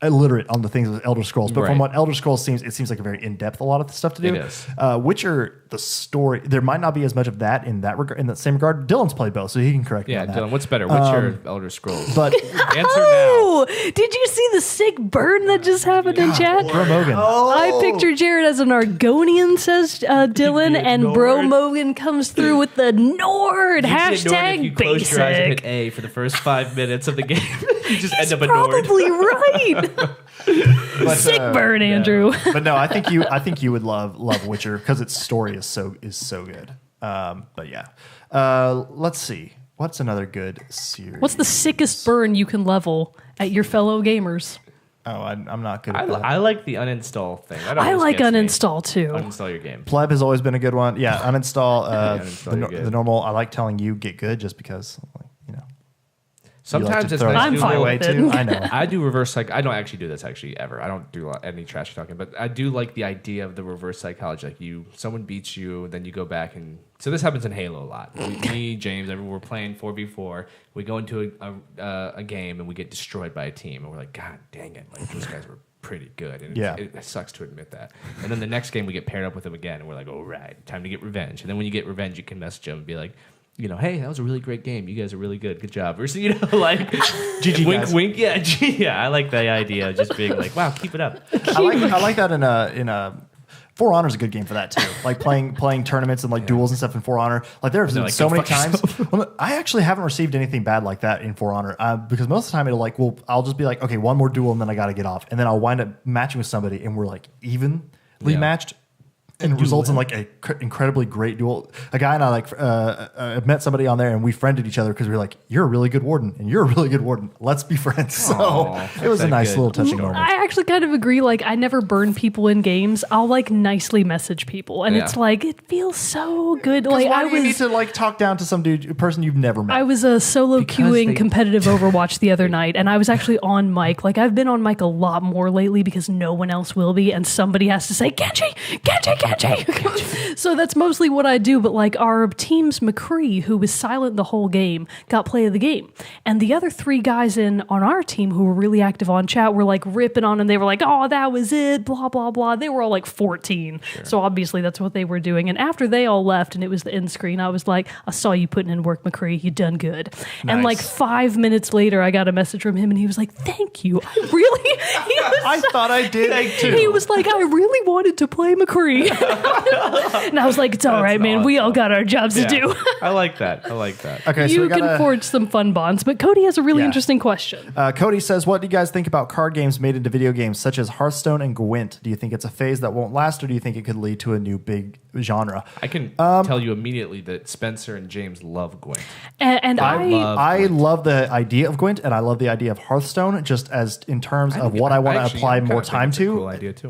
illiterate on the things with Elder Scrolls, but from Right. what Elder Scrolls seems, it seems like a very in depth a lot of the stuff to do. It is. Witcher, the story, there might not be as much of that in that regard. In that same regard, Dylan's played both, so he can correct me yeah, on that. Dylan, what's better, Witcher or Elder Scrolls? But Answer oh, did you see the sick burn that just happened in chat? Bro Mogan. I picture Jared as an Argonian, says Dylan, and Bro Mogan comes through with the Nord now. If you hashtag close your eyes and hit basic. A for the first 5 minutes of the game, you just end He's up a Nord. probably right. But, Sick burn, Andrew. but no, I think you would love Witcher because its story is so good. But yeah, let's see. What's another good series? What's the sickest burn you can level at your fellow gamers? Oh, I'm not good at that. I like the uninstall thing. That I always like gets me. uninstall too. Uninstall your game. Pleb has always been a good one. Yeah, uninstall, uninstall, you're good. the normal. I like telling you get good just because, you know. Sometimes it's throw nice I'm to do fine a with little- it. I know. I do reverse psych. I don't actually do this ever. I don't do any trash talking, but I do like the idea of the reverse psychology. Like someone beats you, then you go back and so this happens in Halo a lot. Me, James, everyone, we're playing 4v4. We go into a game and we get destroyed by a team, and we're like, God dang it! Like those guys were pretty good, and it sucks to admit that. And then the next game we get paired up with them again, and we're like, all right, time to get revenge. And then when you get revenge, you can message them and be like, you know, hey, that was a really great game. You guys are really good. Good job. Or, you know, like, GG wink, guys. wink. Yeah, yeah. I like the idea of just being like, wow, keep it up. I like that in a For Honor is a good game for that too. Like playing tournaments and like duels and stuff in For Honor. Like there have been like, so go many fuck times. I actually haven't received anything bad like that in For Honor because most of the time it'll like, well, I'll just be like, okay, one more duel and then I got to get off, and then I'll wind up matching with somebody and we're like evenly matched. And it results in like a incredibly great duel. A guy and I met somebody on there and we friended each other because we were like, you're a really good warden and you're a really good warden. Let's be friends. So it was a nice little touching moment. I actually kind of agree. Like, I never burn people in games. I'll like nicely message people, and it's like it feels so good. Like, why do you need to like talk down to some person you've never met? I was solo queuing competitive Overwatch the other night, and I was actually on mic. Like, I've been on mic a lot more lately because no one else will be, and somebody has to say Genji. So that's mostly what I do. But like our team's McCree, who was silent the whole game, got play of the game, and the other 3 guys on our team who were really active on chat were like ripping on, and they were like, "Oh, that was it," blah blah blah. They were all like 14, so obviously that's what they were doing. And after they all left, and it was the end screen, I was like, "I saw you putting in work, McCree. You done good." Nice. And like 5 minutes later, I got a message from him, and he was like, "Thank you. I really." I thought I did too. He was like, "I really wanted to play McCree." And I was like, "It's all right, man. We all got our jobs to do." I like that. Okay, so You we got can forge some fun bonds. But Cody has a really interesting question. Cody says, what do you guys think about card games made into video games such as Hearthstone and Gwent? Do you think it's a phase that won't last, or do you think it could lead to a new big genre? I can tell you immediately that Spencer and James love Gwent. And I love the idea of Gwent, and I love the idea of Hearthstone, just as in terms of what I want to apply more time to. Cool idea too.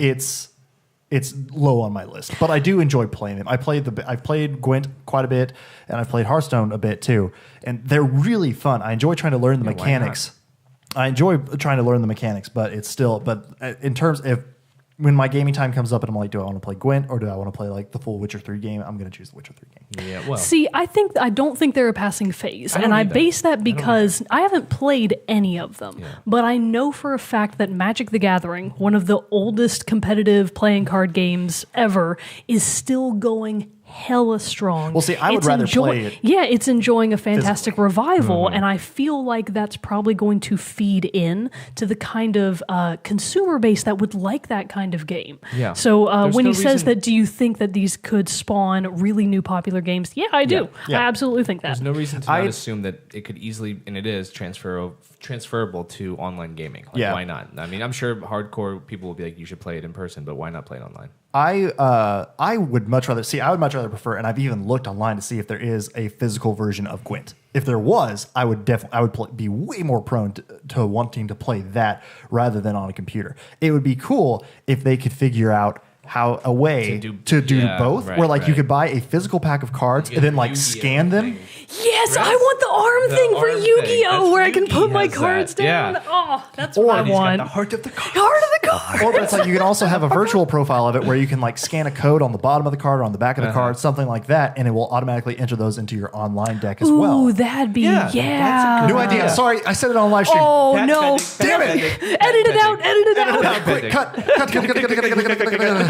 It's low on my list, but I do enjoy playing them. I've played Gwent quite a bit, and I've played Hearthstone a bit too, and they're really fun. I enjoy trying to learn the mechanics. I enjoy trying to learn the mechanics, but in terms of when my gaming time comes up and I'm like, do I want to play Gwent or do I want to play like the full Witcher 3 game? I'm going to choose the Witcher 3 game. Yeah, well. See, I don't think they're a passing phase. And I base that because I haven't played any of them. Yeah. But I know for a fact that Magic the Gathering, one of the oldest competitive playing card games ever, is still going hella strong. Well, see, I would rather play it. Yeah, it's enjoying a fantastic physically. revival, and I feel like that's probably going to feed in to the kind of consumer base that would like that kind of game. Yeah. So when he says that, do you think that these could spawn really new popular games? Yeah, I do. Yeah. I absolutely think that. There's no reason to not assume that it could easily, and it is, transferable to online gaming. Like, Yeah. why not? I mean, I'm sure hardcore people will be like, you should play it in person, but why not play it online? I would much rather prefer, and I've even looked online to see if there is a physical version of Gwent. If there was, I would be way more prone to wanting to play that rather than on a computer. It would be cool if they could figure out how a way to do both, right, where like you right. could buy a physical pack of cards and then like scan them. thing. Yes, I want the arm thing for arm Yu-Gi-Oh, thing. where I can Yugi put my has cards that. down. Yeah. Oh, that's what I he's got want. The heart of the card. Heart of the card. Or it's like you can also have a virtual profile of it where you can like scan a code on the bottom of the card or on the back of the card, something like that, and it will automatically enter those into your online deck as well. Ooh, that'd be Yeah, that's a New idea. Sorry, I said it on live stream. Oh That's no! pending. Damn it! Edit it out! Edit it out! Quick, cut.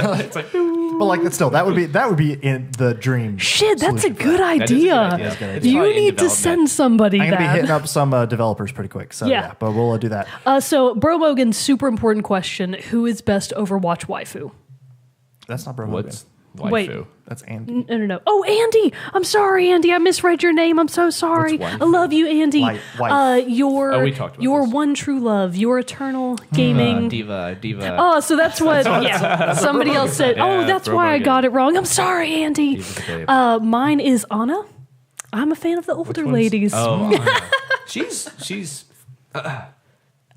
It's like, But like, still, that would be in the dream. Shit, that's a solution for good that. That is a good idea. idea. It's It's You probably in need to development. send somebody I'm gonna be hitting that. up some developers pretty quick. So Yeah. yeah, but we'll do that. So, Bro Mogan, super important question: who is best Overwatch waifu? That's not Bro What's Mogan. Wait. waifu? That's Andy. No. Oh, Andy. I'm sorry, Andy. I misread your name. I'm so sorry. What's waifu? I love you, Andy. Wife. Your we talked about your this. one true love, your eternal gaming. Diva. Oh, so that's what. Yeah, somebody else said. Oh, Yeah, that's Bro why I Mogan. got it wrong. I'm sorry, Andy. Diva's a babe. Mine is Anna. I'm a fan of the older ladies. Oh, she's.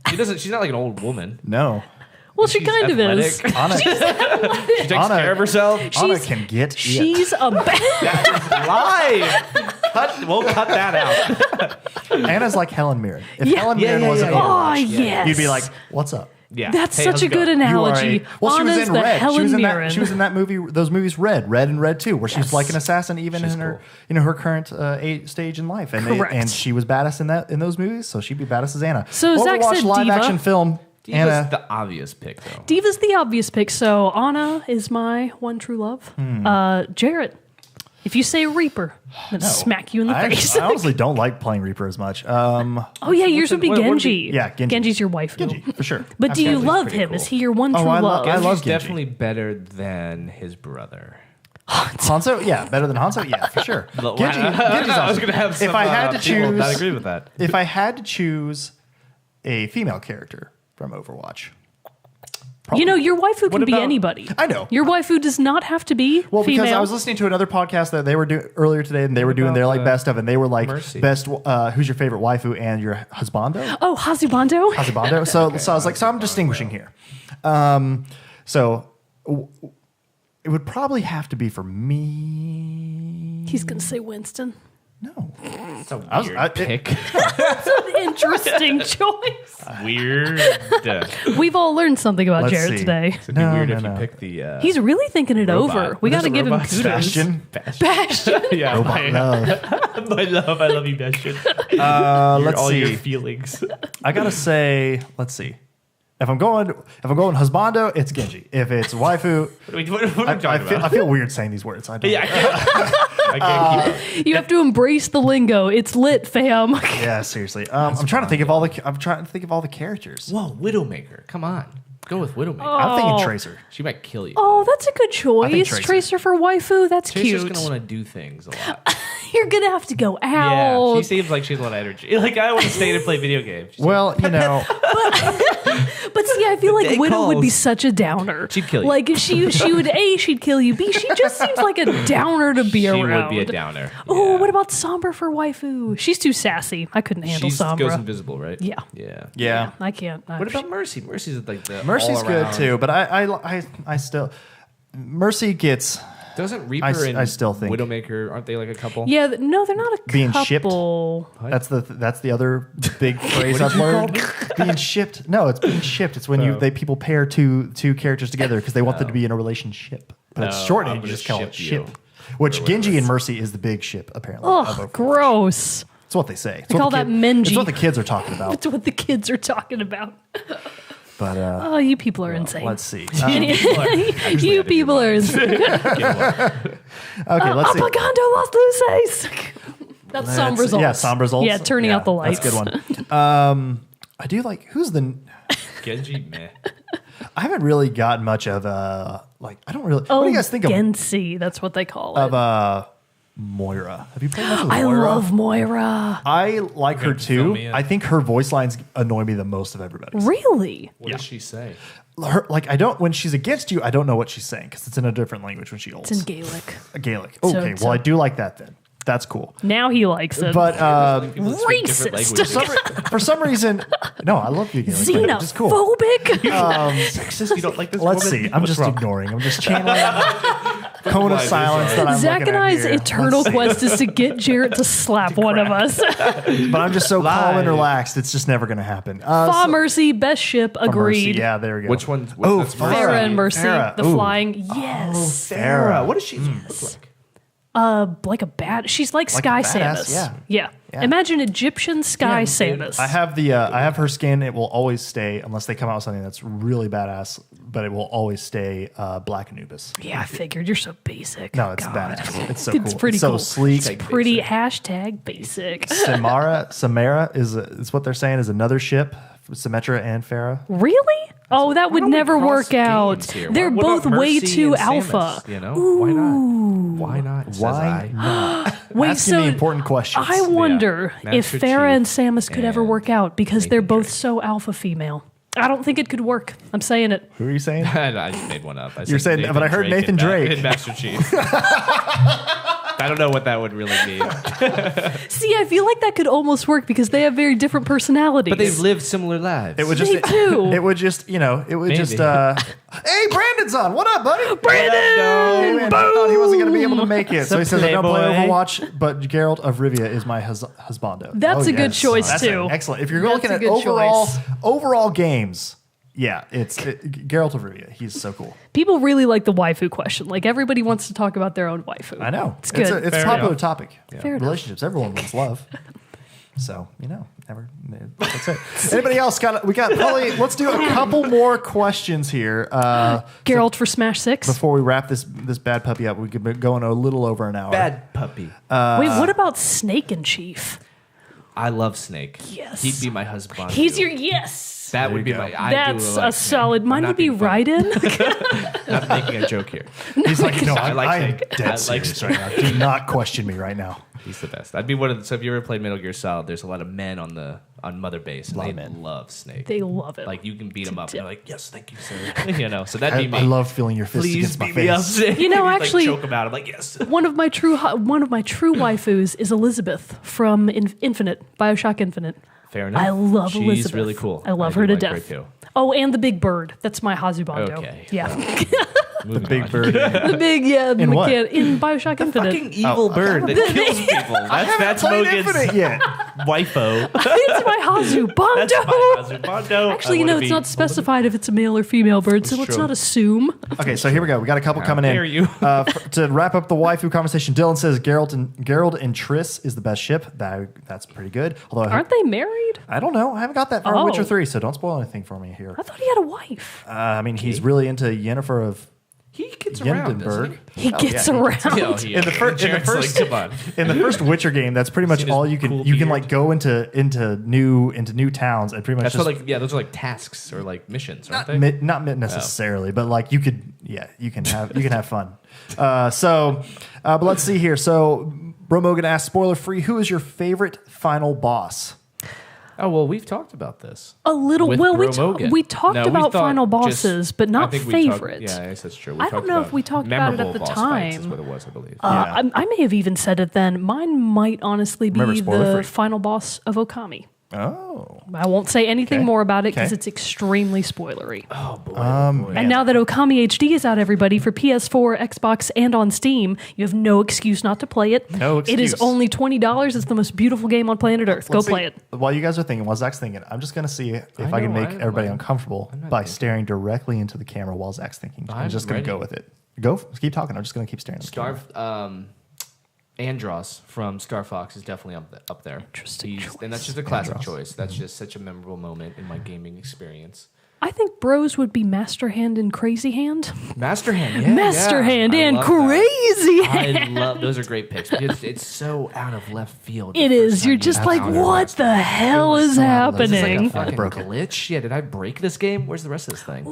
She doesn't. She's not like an old woman. No. Well, she She's kind of is. athletic. Anna, She takes Anna- care of herself. Anna can get it. She's a bad. Live. We'll cut that out. Anna's like Helen Mirren. If Yeah. Helen Yeah, Mirren yeah, wasn't yeah, yeah. Oh, Overwatch, yes. you'd be like, "What's up?" Yeah. That's Hey, such how's a it good going? analogy. Well, she was Anna's in the Red. Helen Mirren. She was in that movie. Those movies, Red and Red 2, where she's Yes. like an assassin, even She's in her, cool. her current stage in life. And Correct. and she was badass in those movies, so she'd be badass as Anna. So Zach Overwatch said live Diva. action film. Diva's Anna, the obvious pick, though. Diva's the obvious pick. So Anna is my one true love. Jarrett, if you say Reaper, I'm gonna smack you in the face. I honestly don't like playing Reaper as much. Oh yeah, yours would be what would Genji. be- Yeah, Genji. Genji's your wife. Genji, for sure. But do you Genji's love pretty him? cool. Is he your one true I love? love Genji's Genji. definitely better than his brother. Hanzo, yeah, better than Hanzo, yeah, for sure. Genji's I was awesome. going to have some If I had to people not choose, agree with that. if I had to choose a female character from Overwatch, You know, your waifu can be about- anybody. I know. Your waifu does not have to be well, female. because I was listening to another podcast that they were doing earlier today, and they were doing about, their like best of, and they were like Mercy? best. Who's your favorite waifu and your husbando? Oh, Hazubando? Husbando. So I was like, so I'm distinguishing here. So it would probably have to be for me. He's going to say Winston. No, It's a weird was- pick. Interesting choice. Weird. We've all learned something about Let's Jarrett see. today. It'd be No, weird no, if you no. pick the. He's really thinking it robot. over. We There's got to a give him robot. kudos. Bastion. Bastion. Yeah, Robot love. my love. I love you, Bastion. Let's all your see. feelings. I gotta say, let's see. If I'm going husbando, it's Genji. If it's waifu, Wait, what are we talking I about? feel weird saying these words. I don't. Yeah, I can't keep up. You have to embrace the lingo. It's lit, fam. Yeah, seriously. I'm trying to think of all the characters. Whoa, Widowmaker. Come on. Go with Widowmaker. I'm thinking Tracer. She might kill you. Oh, that's a good choice. Tracer. Tracer for waifu. That's Tracer's cute. going to want to do things a lot. You're going to have to go Yeah, out. she seems like she has a lot of energy. Like, I want to stay and play video games. She's Well, you know, But see, I feel like day Widow would be calls. such a downer. She'd kill you. Like she would she'd kill you. B, she just seems like a downer to be she around. would be a downer. Oh, Yeah. what about Sombra for waifu? She's too sassy. I couldn't handle She Sombra. goes invisible, right? Yeah. Yeah. yeah. I can't. What about Mercy? Mercy's like the Mercy's good all-around- too, but I still Mercy gets Doesn't Reaper I and still think- Widowmaker, aren't they like a couple? Yeah, no, they're not a Being shipped? couple. that's the other big phrase I've learned. Being shipped. No, it's being shipped. It's when people pair two characters together because they want them to be in a relationship. But it's No, shortened. I'm You gonna just call it ship you. ship. Which Genji and Mercy is the big ship apparently. Oh, of Overwatch. gross. It's what they say. It's They what call the that Menji. It's what the kids are talking about. That's what the kids are talking about. But Oh, you people are insane. let's see. You people are insane. Okay, let's see. Apagando Las Luces. That's Sombra's ult. Yeah, Sombra's ult. Yeah, turning out the lights. That's a good one. I do like who's the. Genji, meh. I haven't really gotten much of like I don't really. Oh, what do you guys think Gensi, that's what they call it. of Moira? Have you played much with I Moira? love Moira. I like her fill too. me in. I think her voice lines annoy me the most of everybody. Really? What does she say? Her like I don't when she's against you, I don't know what she's saying because it's in a different language when she ults. It's in Gaelic. Gaelic. So- Okay, so- well I do like that then. That's cool. Now he likes it. But People that speak different Racist. languages. for some reason, no, I love the Gaelic. language. It's cool. Xenophobic. Sexist? You don't like this Let's woman? see. I'm What's just wrong? ignoring. I'm just channeling cone of silence that I'm Zach looking and at I's here. eternal Let's see. quest is to get Jarrett to slap one of us. But I'm just so calm and Lie. relaxed. It's just never going to happen. Fa so- Mercy, best ship, Mercy, agreed. yeah, there we go. Which one? Oh, that's Mercy? Farah and Mercy, Farah. the Ooh. flying. Yes. Farah. What does she look like? Like a bad. She's like Like a Sky badass, Samus. yeah. Imagine Egyptian Sky Yeah, Samus. I have I have her skin. It will always stay unless they come out with something that's really badass. But it will always stay Black Anubis. Yeah, I figured you're so basic. No, it's God. badass. It's so It's cool. pretty it's so cool. sleek. Like Pretty hashtag basic. Samara is what they're saying is another ship. Symmetra and Farah. Really? Oh, that would Why don't we never cross work out. games here? They're What both about way Mercy too and alpha. Samus, you know? Why not? Why not? Says Why I. not? Wait, Asking so me important questions. I wonder Yeah. if Master Farah and Chief Samus could ever and work out because they're Nathan both Drake. so alpha female. I don't think it could work. I'm saying it. Who are you saying? I just made one up. You're saying- but I heard Nathan Drake. and Master Chief. I don't know what that would really mean. See, I feel like that could almost work because they have very different personalities. But they've lived similar lives. It would just, They do. It would just, you know, it would Maybe. just. Hey, Brandon's on. What up, buddy? Brandon! Hey, man, I thought he wasn't going to be able to make it, so he What's says up, I don't play Playboy? Overwatch, but Geralt of Rivia is my husbando. That's a good choice, That's too. excellent. If you're That's looking a at good choice. overall games, yeah, it's Geralt of Rivia. He's so cool. People really like the waifu question. Like, everybody wants to talk about their own waifu. I know. It's good. It's a Fair popular enough. topic. Fair enough. Relationships. Everyone wants love. So, you know, that's it. Anybody else we got probably, let's do a couple more questions here. Geralt for Smash 6. Before we wrap this bad puppy up, we could be going a little over an hour. Bad puppy. Wait, what about Snake and Chief? I love Snake. Yes. He'd be my husband. He's your yes. That would be go. my. I That's do a like solid. Snake. Mine I'm would be not being funny. Raiden. I'm making a joke here. He's like, no, I like I am Snake. dead I like serious Snake. right now. Do not question me right now. He's the best. I'd be one of the. So if you ever played Metal Gear Solid, there's a lot of men on Mother Base, and Lot they of men. love Snake. They love it. Like you can beat them up, and death. they're like, "Yes, thank you, sir." You know, so that'd be me. I love feeling your fist Please against my beat me up, face. Snake. You know, Like, actually- choke him out. I'm like, "Yes." one of my true waifus is Elizabeth from Infinite, BioShock Infinite. Fair enough. I love She's Elizabeth. really cool. I love do her to like death. too. Oh, and the big bird. That's my Hazubando. Okay. Yeah. The Big bird. The big, yeah. In what? In BioShock Infinite. Fucking evil bird that kills people. That's Played Mogan's Infinite yet. wifo. It's my Hazubando. That's my Hazubando. Actually, you know, it's not specified if it's a male or female bird, so let's true. not assume. Okay, so here we go. We got a couple coming in. dare you. To wrap up the waifu conversation, Dylan says Geralt and Triss is the best ship. That's pretty good. Although Aren't they married? I don't know. I haven't got that far in Oh. Witcher 3, so don't spoil anything for me here. I thought he had a wife. I mean, he's really into Yennefer of He gets around, doesn't Yendenburg. He gets around. he? Yeah, he In the is. fir- in the Jared's first- like, come on. In the first Witcher game, that's pretty much Seen his all you can cool you can beard? like go into new towns and pretty much That's just what, like, yeah, those are like tasks or like missions, aren't they? not necessarily, but like you can have fun. But let's see here. So Bro Mogan asks, spoiler free, who is your favorite final boss? Oh well, we've talked about this. A little. With Well, Bro Mogan. we talked No, we about thought final just- bosses, but I not think we talked- favorites. yeah, I guess that's true. We I don't talked know if about we talked about it at memorable the boss fights is time. what it was, I believe. I may have even said it then. Mine might honestly be Remember, spoiler the free. final boss of Okami. Oh. I won't say anything Okay. more about it because Okay. it's extremely spoilery. Oh boy. And now that Okami HD is out, everybody, for PS4, Xbox, and on Steam, you have no excuse not to play it. No It is excuse. only $20. It's the most beautiful game on planet Earth. Go Let's see. play it. While you guys are thinking, while Zach's thinking, I'm just going to see if I can know, make I- everybody I'm- uncomfortable I'm not by thinking. staring directly into the camera while Zach's thinking. I'm I'm just going to ready. go with it. Keep talking. I'm just going to keep staring at the camera. Andros from Star Fox is definitely up there. Interesting choice. And that's just a classic Andros. choice. That's just such a memorable moment in my gaming experience. I think Bros would be Master Hand and Crazy Hand. Master Hand, yeah, Master yeah. Hand I and love Crazy that. Hand. I love those are great picks. It's so out of left field. the It first is. time You're you just like, encounter what Master the Hand. hell It was is so out of left. Is this happening? like a fucking broke it. glitch? Yeah, did I break this game? Where's the rest of this thing?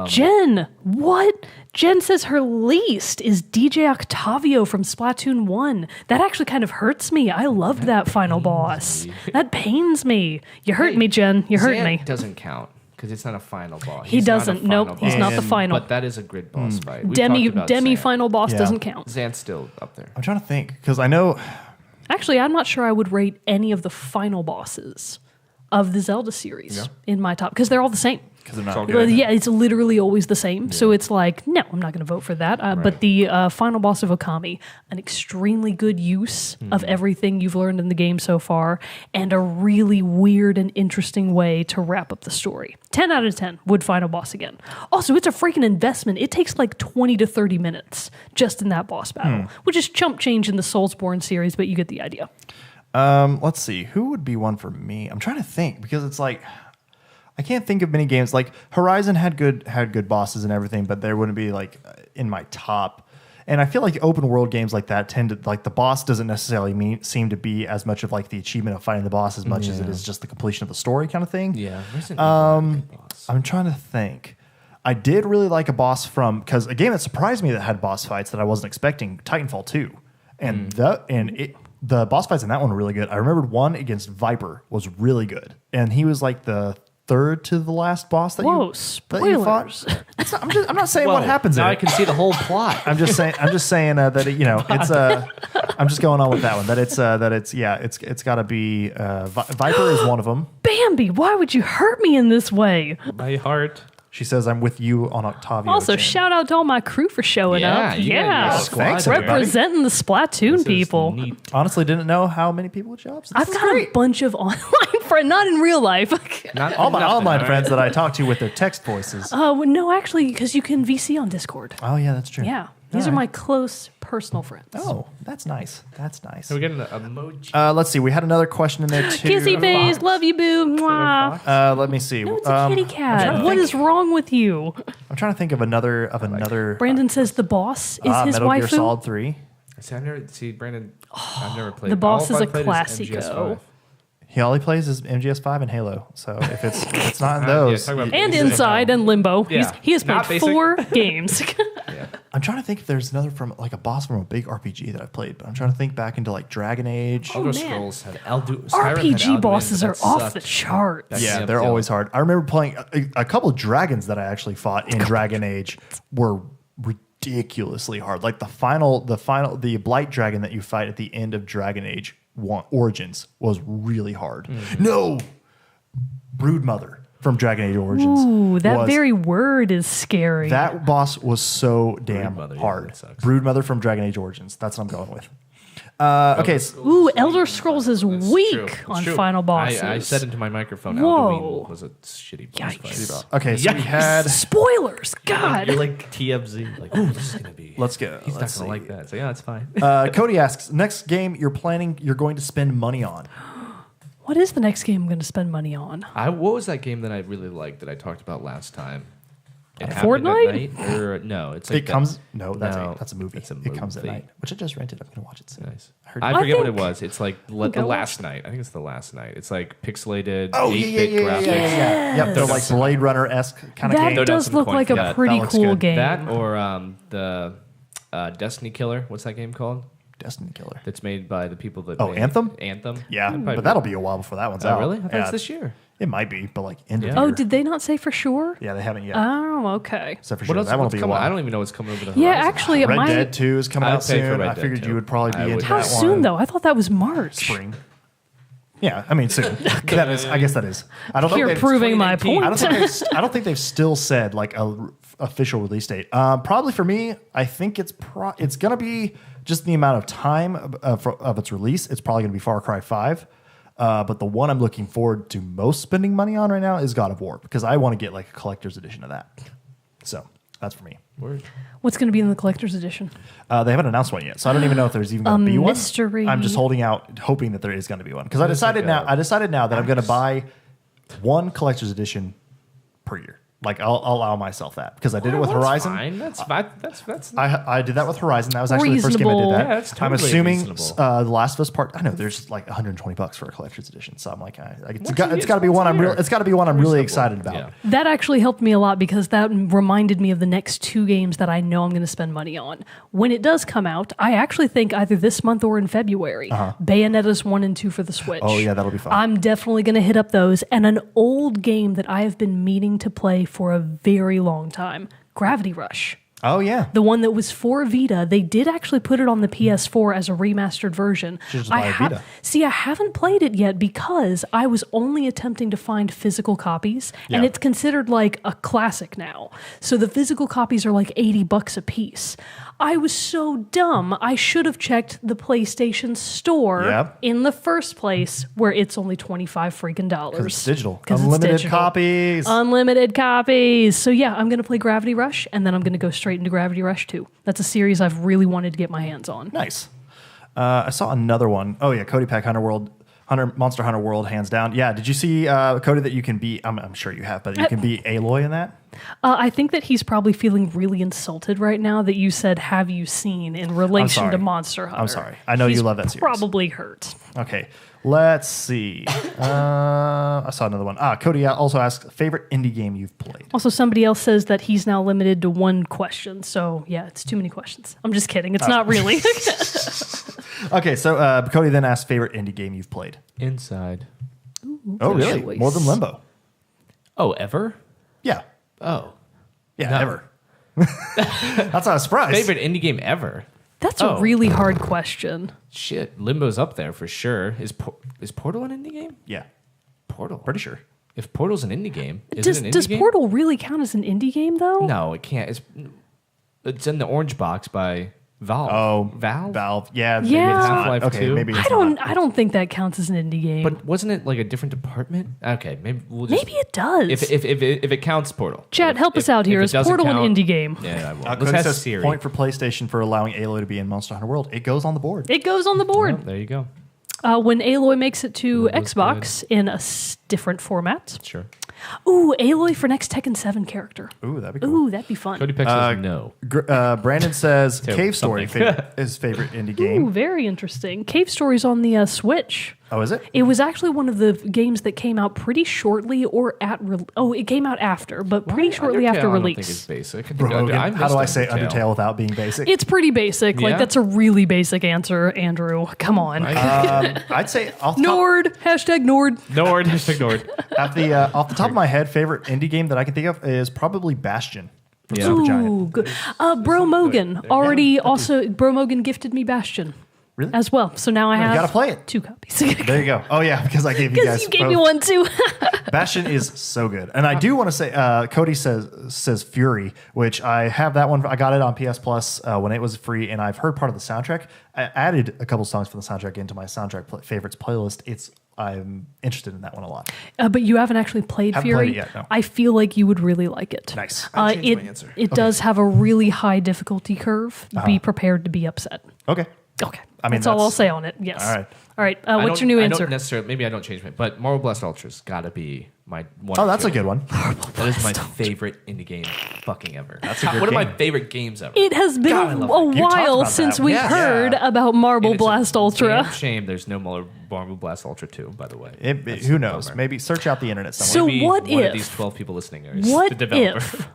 Jen, what? Jen says her least is DJ Octavio from Splatoon 1. That actually kind of hurts me. I loved that final boss. That pains me. You hurt me, Jen. You hurt Zant me. doesn't count because it's not a final boss. He He's not a doesn't. final Nope, he's boss. not the And- final. But that is a grid boss fight. We've Demi talked about Zant. final boss Yeah. doesn't count. Zant's still up there. I'm trying to think because I know. Actually, I'm not sure I would rate any of the final bosses of the Zelda series in my top because they're all the same. Because they're It's all not good. Yeah, it's literally always the same. So it's like, no, I'm not going to vote for that. But the final boss of Okami, an extremely good use of everything you've learned in the game so far, and a really weird and interesting way to wrap up the story. 10 out of 10 would final boss again. Also, it's a freaking investment. It takes like 20 to 30 minutes just in that boss battle, which is chump change in the Soulsborne series, but you get the idea. Let's see. Who would be one for me? I'm trying to think because it's like I can't think of many games. Like Horizon had good bosses and everything, but there wouldn't be like in my top. And I feel like open world games like that tend to like the boss doesn't necessarily seem to be as much of like the achievement of fighting the boss as much as it is just the completion of the story kind of thing. Yeah. Resident Evil had a good boss. I'm trying to think. I did really like a boss from because a game that surprised me that had boss fights that I wasn't expecting, Titanfall 2, and the boss fights in that one were really good. I remembered one against Viper was really good, and he was like the third to the last boss that Whoa, you fought. spoilers. I'm not saying what happens in Now it. I can see the whole plot. I'm just saying that it's I'm just going on with that one. That it's got to be Viper is one of them. Bambi, why would you hurt me in this way? My heart. She says, "I'm with you on Octavio." Also, Chan." shout out to all my crew for showing Yeah, up. you got Yeah, your squad Thanks, there. everybody. representing the Splatoon This is people. neat. Honestly, didn't know how many people would show up. So this I've is got great. a bunch of online friends, not in real life. Not All my nothing, online all friends right. that I talk to with their text voices. No, actually, because you can VC on Discord. Oh yeah, that's true. Yeah, these All are right. my close personal friends. Oh, that's nice. That's nice. So we're getting an emoji. Let's see. We had another question in there too. Kissy face, love you, boo. Mwah. Let me see. No, it's a kitty cat. What is wrong with you? I'm trying to think of another. Brandon says the boss is his Metal Gear waifu. Solid 3. Brandon. I've never played. The boss all is I've a played classico. MGS5. He all he plays is MGS5 and Halo. So if it's not in Yeah, those, talk about And basic. Inside and Limbo. Yeah. He has Not played basic. 4 games. I'm trying to think if there's another from like a boss from a big RPG that I've played. But I'm trying to think back into like Dragon Age. Elder man. Scrolls had Skyrim had RPG Alduin, bosses but are that off sucked. the charts. Back Yeah, me up they're the always old- hard. I remember playing a couple of dragons that I actually fought in Dragon Age were ridiculously hard. Like the Blight Dragon that you fight at the end of Dragon Age 1 Origins was really hard. No, Broodmother from Dragon Age Origins. Ooh, that was- very word is scary. that boss was so damn Broodmother, yeah, hard. that sucks. Broodmother from Dragon Age Origins. That's what I'm going with. Okay, Ooh, Elder Scrolls is It's weak true. on It's true. final bosses. I said into my microphone, Whoa. Alduin was a shitty boss Yikes. fight. okay, so we Yikes. had. Spoilers, God. You're like TFZ. Like, oh, this is gonna be. Let's go. He's Let's not gonna see. like that. So yeah, it's fine. Cody asks, next game you're going to spend money on. What is the next game I'm going to spend money on? What was that game that I really liked that I talked about last time? It Fortnite? happened at night? Or no, it's like It comes. No, that's No, a movie. it's a It comes at movie. night, which I just rented. I'm gonna watch it soon. Nice. I heard- I forget what it think- was. It's like think I the watched last night. I think it's the last night. It's like pixelated. Oh yeah, 8-bit yeah, graphics. Yep, they're like Blade Runner esque kind of That game. down does some look coins. like Yeah, a that pretty looks cool good. game. That or the Destiny Killer. What's that game called? Destiny Killer. That's made by the people that. Oh, made Anthem? Anthem. Yeah, Probably- but that'll be a while before that one's Oh, out. really? I thought Yeah, it's this year. It might be, but like end of Yeah. Oh, year. did they not say for sure? Yeah, they haven't yet. Oh, okay. So for What sure, else? that won't What's be a coming? while. I don't even know what's coming over the Yeah, horizon. actually, it Red might. Dead 2 is coming I'd out pay for soon. Red I Dead figured 2. you would probably I be would. into How that soon one. though? I thought that was March. Spring. Yeah, I mean soon. That is. I guess that is. I don't You're think proving my 2019. point. I don't think they've still said like a official release date. Probably for me, I think it's gonna be just the amount of time of its release. It's probably gonna be Far Cry 5. But the one I'm looking forward to most spending money on right now is God of War because I want to get like a collector's edition of that. So that's for me. Word. What's going to be in the collector's edition? They haven't announced one yet, so I don't even know if there's even going to be one. mystery. I'm just holding out, hoping that there is going to be one because I decided now that I'm going to buy one collector's edition per year. Like I'll allow myself that because I did it with Well, that's Horizon. Fine. That's fine. That's I did that with Horizon. That was actually the first game I Reasonable. did that. Yeah, that's I'm totally assuming reasonable. The Last of Us Part. I know there's like $120 for a collector's edition, so I'm like, it's Once got to be one I'm a real. year. It's got to be one I'm really Reasonable. excited about. Yeah. That actually helped me a lot because that reminded me of the next 2 games that I know I'm going to spend money on. When it does come out, I actually think either this month or in February, Bayonetta's 1 and 2 for the Switch. Oh, yeah, that'll be fun. I'm definitely going to hit up those. And an old game that I have been meaning to play for a very long time, Gravity Rush. Oh yeah. The one that was for Vita, they did actually put it on the PS4 as a remastered version. Should just buy a Vita. See, I haven't played it yet because I was only attempting to find physical copies, and Yeah. it's considered like a classic now. So the physical copies are like $80 a piece. I was so dumb. I should have checked the PlayStation Store Yep. in the first place, where it's only $25 freaking dollars. Because it's digital. 'Cause it's Unlimited digital. copies. Unlimited copies. So yeah, I'm going to play Gravity Rush, and then I'm going to go straight into Gravity Rush 2. That's a series I've really wanted to get my hands on. Nice. I saw another one. Oh yeah, Cody Pack Monster Hunter World, hands down. Yeah. Did you see Cody that you can be? I'm sure you have, but you can be Aloy in that. I think that he's probably feeling really insulted right now that you said, "Have you seen?" in relation sorry. to Monster Hunter. I'm sorry. I know you He's love that series. Probably hurt. Okay. Let's see. I saw another one. Cody also asked favorite indie game you've played. Also, somebody else says that he's now limited to 1 question. So yeah, it's too many questions. I'm just kidding. It's not really. Okay, so Cody then asked favorite indie game you've played. Inside. Oh, good really? choice. More than Limbo. Oh, ever? Yeah. Oh. Yeah, No. ever. That's not a surprise. Favorite indie game ever? That's a really hard question. Shit, Limbo's up there for sure. Is Portal an indie game? Yeah, Portal. pretty sure. If Portal's an indie game, is Does it an indie does game? Portal really count as an indie game though? No, it can't. It's in the orange box by Valve. Oh, Valve? Yeah. Maybe Yeah. it's not. Half-Life Okay, 2? maybe it's I don't think that counts as an indie game. But wasn't it like a different department? Okay, maybe we'll just... Maybe it does. If it counts, Portal. Chat, help us out here. Is Portal an indie game? Yeah, I won't. Cody Let's ask says Siri. point for PlayStation for allowing Aloy to be in Monster Hunter World. It goes on the board. It goes on the board. Oh, there you go. When Aloy makes it to That was Xbox in a different format. Sure. Ooh, Aloy for next Tekken 7 character. Ooh, that'd be cool. Ooh, that'd be fun. Cody Peck says no. Brandon says Say Cave Story something. his favorite indie Ooh, game. very interesting. Cave Story's on the Switch. Oh, is it? It was actually one of the games that came out pretty shortly or at it came out after, but pretty shortly Undertale, after I don't release. think it's basic. I think Brogan. I How do I missed say Undertale without being basic? It's pretty basic. Like Yeah? that's a really basic answer, Andrew. Come on. I'd say off the top, Nord. Hashtag Nord. Nord. Hashtag Nord. off the top of my head, favorite indie game that I can think of is probably Bastion from Yeah. Supergiant. Ooh, good. Bro Mogan already also Bro Mogan gifted me Bastion. Really? As well. So now I have gotta play it. 2 copies. There you go. Oh yeah, because I gave you guys Because you gave me both. one too. Bastion is so good, and I do want to say, Cody says Fury, which I have that one. I got it on PS Plus when it was free, and I've heard part of the soundtrack. I added a couple songs from the soundtrack into my soundtrack favorites playlist. I'm interested in that one a lot. But you haven't actually played Haven't Fury. played it yet, no. I feel like you would really like it. Nice. I changed my answer. It does have a really high difficulty curve. Be prepared to be upset. Okay. Okay. I mean, that's all I'll that's- say on it. Yes. all right. All right. I What's your don't- new I answer? don't necessarily. Maybe I don't change it, but Marvel Blast Ultra's got to be my one. Oh, that's a good one. That is my favorite indie game fucking ever. That's a good one of my game. favorite games ever. It has been God, I a love You talked while about since that. we Yeah. heard Yeah. about Marble And it's a Blast Ultra. damn shame there's no Marvel Blast Ultra 2, by the way. That's Who a knows? bummer. Maybe search out the internet somewhere. So Maybe what one if- of these 12 people listening are the What developer. if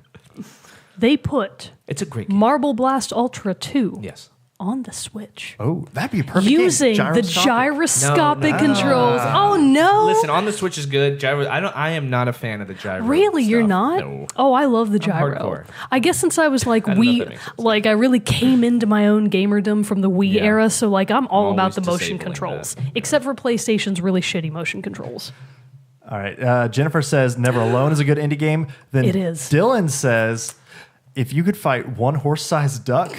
they put It's a great game. Marble Blast Ultra 2 Yes. on the Switch? Oh, that'd be a perfect Using game. the Gyroscopic. gyroscopic No. controls. Oh no! Listen, on the Switch is good. I am not a fan of the gyro. Really, you're stuff. not? No. Oh, I love the I'm gyro. hardcore. I guess since I was like I don't know if that makes sense. like I really came into my own gamerdom from the Wii Yeah. era, so like I'm all I'm about always the motion disabling controls, that. except for PlayStation's really shitty motion controls. All right. Jennifer says Never Alone is a good indie game. Then It is. Dylan says if you could fight one horse-sized duck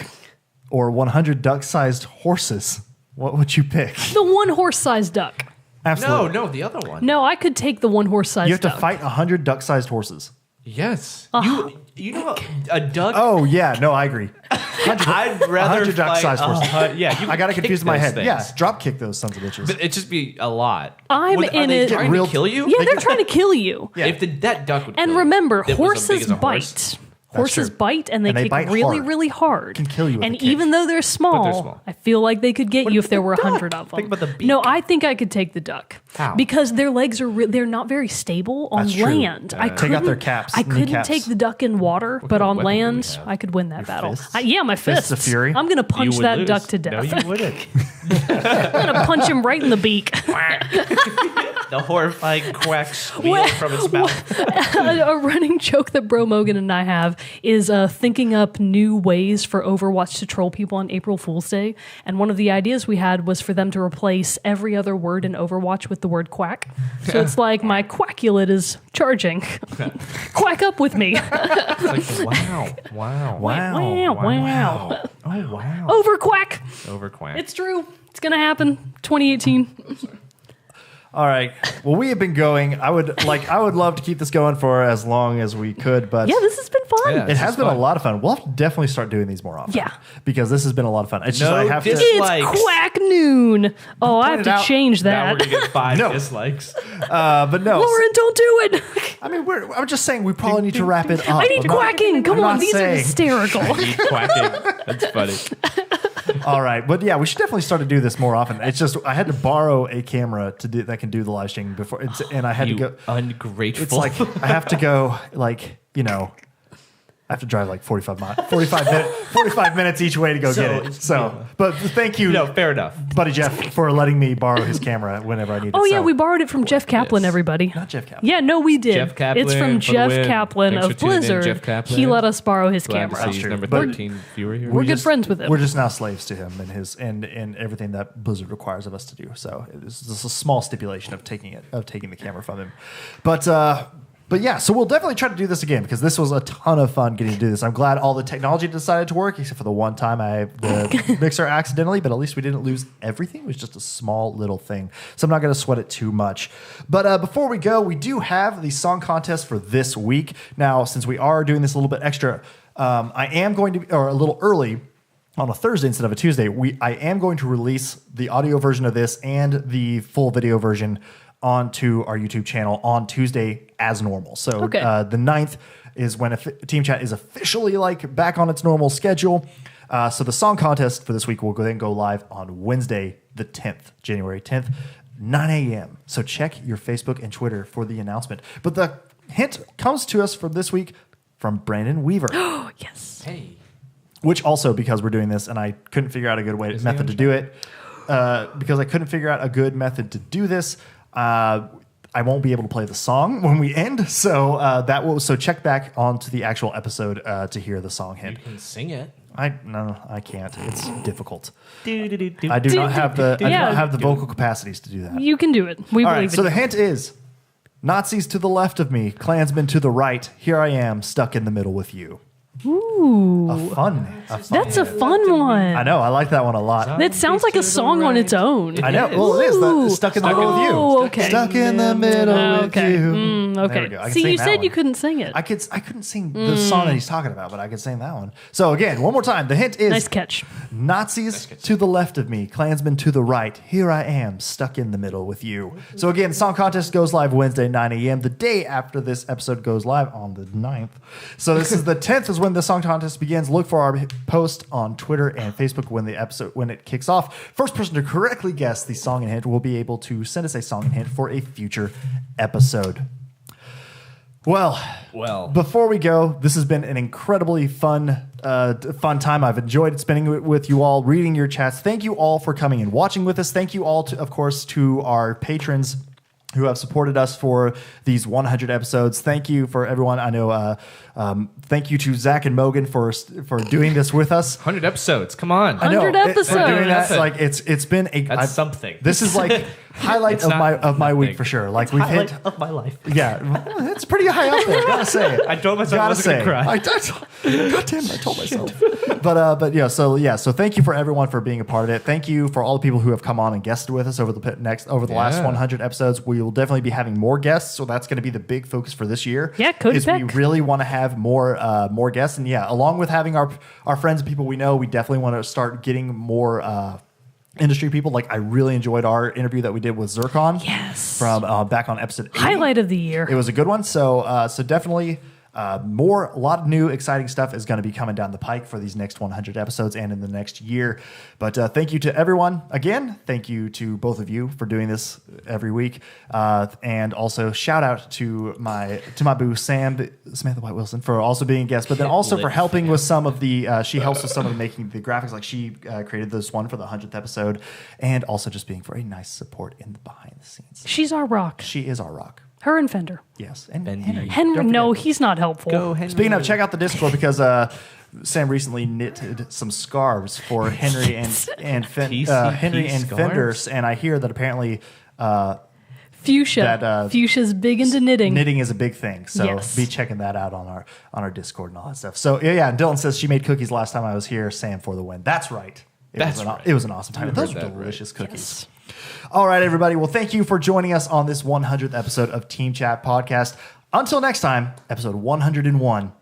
or 100 duck-sized horses, what would you pick? The one horse-sized duck. Absolutely. No, the other one. No, I could take the one horse-sized You have to duck. fight 100 duck-sized horses. Yes. You know a duck. Oh, yeah. No, I agree. I'd rather 100 duck-sized fight horses. yeah, you I got it kick confused in my those head. things. Yeah, drop kick those sons of bitches. But it'd just be a lot. I'm Are in they it- trying Real- to kill you? Yeah, they're trying to kill you. Yeah. If that duck would And kill you, remember, that was as big horses as a bite. horse. Horses true. bite and they And they kick bite really, hard. really hard. Can kill you with And a kick. even though they're small, small. I feel like they could get What you if if there the were duck? 100 of them. Think about the beak. No, I think I could take the duck. How? Because their legs are they're not very stable on That's true. land. I Take out couldn't their caps, I couldn't kneecaps. take the duck in water, but kind of on weapon do we land have? I could win that battle. fists? Yeah, my Fists fists. of fury? I'm gonna punch You would that lose. duck to No, death. you wouldn't. I'm gonna punch him right in the beak. The horrifying quack squeal from its mouth. A running joke that Bro Mogan and I have is thinking up new ways for Overwatch to troll people on April Fool's Day. And one of the ideas we had was for them to replace every other word in Overwatch with the word quack. So it's like, my quackulate is charging. Quack up with me. It's like, wow. Wow. Wow. Oh, wow. Over quack. Over quack. It's true. It's going to happen. 2018. All right. Well, we have been going. I would love to keep this going for as long as we could, but Yeah, this has been fun. Yeah. it This has is been a fun. lot of fun. We'll have to definitely start doing these more often. Yeah. Because this has been a lot of fun. It's just No I have to. dislikes. It's quack noon. Oh, I have it to out. change Now we're that. going to get 5 No. dislikes. But no. Lauren, don't do it. I mean, I'm just saying we probably need to wrap it up. I need I'm not- quacking. Come I'm on, not these are saying. hysterical. Quacking. That's funny. All right, but yeah, we should definitely start to do this more often. It's just I had to borrow a camera to do that can do the live streaming before, and I had You to go. ungrateful. It's like I have to go, like, you know, I have to drive like 45 minutes each way to go get it. So, but thank you, No, fair enough. Buddy Jeff, for letting me borrow his camera whenever I need it. Oh, yeah, So- we borrowed it from Jeff Kaplan, Yes. everybody. Not Jeff Kaplan. Yeah, no, we did. Jeff Kaplan it's from for the Jeff win. Kaplan Thanks of for tuning in, Blizzard. Jeff Kaplan. He let us borrow his Glad camera. to see he's true. number But 13 viewer here. We're good friends with him. We're just now slaves to him and his and everything that Blizzard requires of us to do. So it's just a small stipulation of taking the camera from him. But yeah, so we'll definitely try to do this again because this was a ton of fun getting to do this. I'm glad all the technology decided to work, except for the one time I the mixer accidentally, but at least we didn't lose everything. It was just a small little thing. So I'm not going to sweat it too much. But before we go, we do have the song contest for this week. Now, since we are doing this a little bit extra, I am going to, or a little early, on a Thursday instead of a Tuesday, I am going to release the audio version of this and the full video version onto our YouTube channel on Tuesday as normal. So Okay. the 9th is when Team Chat is officially like back on its normal schedule. So the song contest for this week will then go live on Wednesday, the 10th, January 10th, 9 a.m. So check your Facebook and Twitter for the announcement. But the hint comes to us from this week from Brandon Weaver. Yes. Hey. Which also, because we're doing this and I couldn't figure out a good method to do it, because I couldn't figure out a good method to do this, I won't be able to play the song when we end. So so check back onto the actual episode to hear the song hint. You can sing it. I can't. It's difficult. Do-do-do-do. I do not have the Yeah. vocal capacities to do that. You can do it. We All believe right, so in the you. hint is Nazis to the left of me, Klansmen to the right. Here I am, stuck in the middle with you. Ooh. A fun. That's a fun one. I know. I like that one a lot. That sounds like a song on its own. I know. Well, it is. Ooh. Stuck in the middle with you. Oh, okay. Stuck in the middle with Okay. you. Okay. There we go. I can See, sing you that said one. you couldn't sing it. I couldn't sing the song that he's talking about, but I could sing that one. So again, one more time. The hint is Nice catch. Nazis to the left of me, Klansmen to the right. Here I am, stuck in the middle with you. So again, song contest goes live Wednesday, 9 a.m. The day after this episode goes live on the 9th. So this is the 10th is when the song contest begins. Look for our post on Twitter and Facebook when it kicks off. First person to correctly guess the song and hint will be able to send us a song and hint for a future episode. Well, before we go, this has been an incredibly fun time. I've enjoyed spending it with you all, reading your chats. Thank you all for coming and watching with us. Thank you all, of course, to our patrons who have supported us for these 100 episodes. Thank you for everyone. I know. Thank you to Zach and Mogan for doing this with us. 100 episodes. Come on. I know. 100 episodes. For doing that, That's like it's been a That's something. This is like highlight It's of not my week nothing. for sure. Like we've hit. Highlight of my life. Yeah, well, it's pretty high up there. Gotta say it. I told myself I Gotta wasn't say. gonna cry. God damn it! I told myself. But yeah. So thank you for everyone for being a part of it. Thank you for all the people who have come on and guested with us over the last Yeah. 100 episodes. We will definitely be having more guests. So that's going to be the big focus for this year. Yeah, Cody is we Peck. really want to have more guests. And yeah, along with having our friends and people we know, we definitely want to start getting more. Industry people. Like I really enjoyed our interview that we did with Zircon. Yes. From back on episode 80. Highlight of the year. It was a good one. So definitely a lot of new exciting stuff is going to be coming down the pike for these next 100 episodes and in the next year. But thank you to everyone again. Thank you to both of you for doing this every week. And also shout out to my boo Samantha White Wilson for also being a guest, but then also for helping with some of the, she helps with some of the making the graphics. Like she created this one for the 100th episode and also just being very nice support in the behind the scenes. She's our rock. She is our rock. Her and Fender. Yes. And Bendy. Henry. Henry, Don't no, forget. he's not helpful. Go, Henry. Speaking of, check out the Discord because Sam recently knitted some scarves for Henry and PCP Henry and scarves? Fenders, and I hear that apparently Fuchsia. Fuchsia's big into knitting. knitting is a big thing. So Yes. be checking that out on our Discord and all that stuff. So yeah. And Dylan says she made cookies last time I was here. Sam for the win. That's right. It was an awesome time. Those were that right. delicious cookies. All right, everybody. Well, thank you for joining us on this 100th episode of Team Chat Podcast. Until next time, episode 101.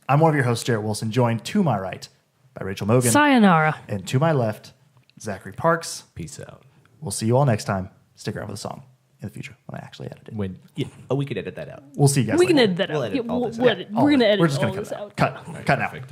I'm one of your hosts, Jarrett Wilson, joined to my right by Rachel Mogan. Sayonara. And to my left, Zachary Parks. Peace out. We'll see you all next time. Stick around for the song in the future when I actually edit it. We could edit that out. We'll see you guys We can later. edit that We'll out. edit all this we're out. going to edit We're just all going to this out. cut now. Perfect.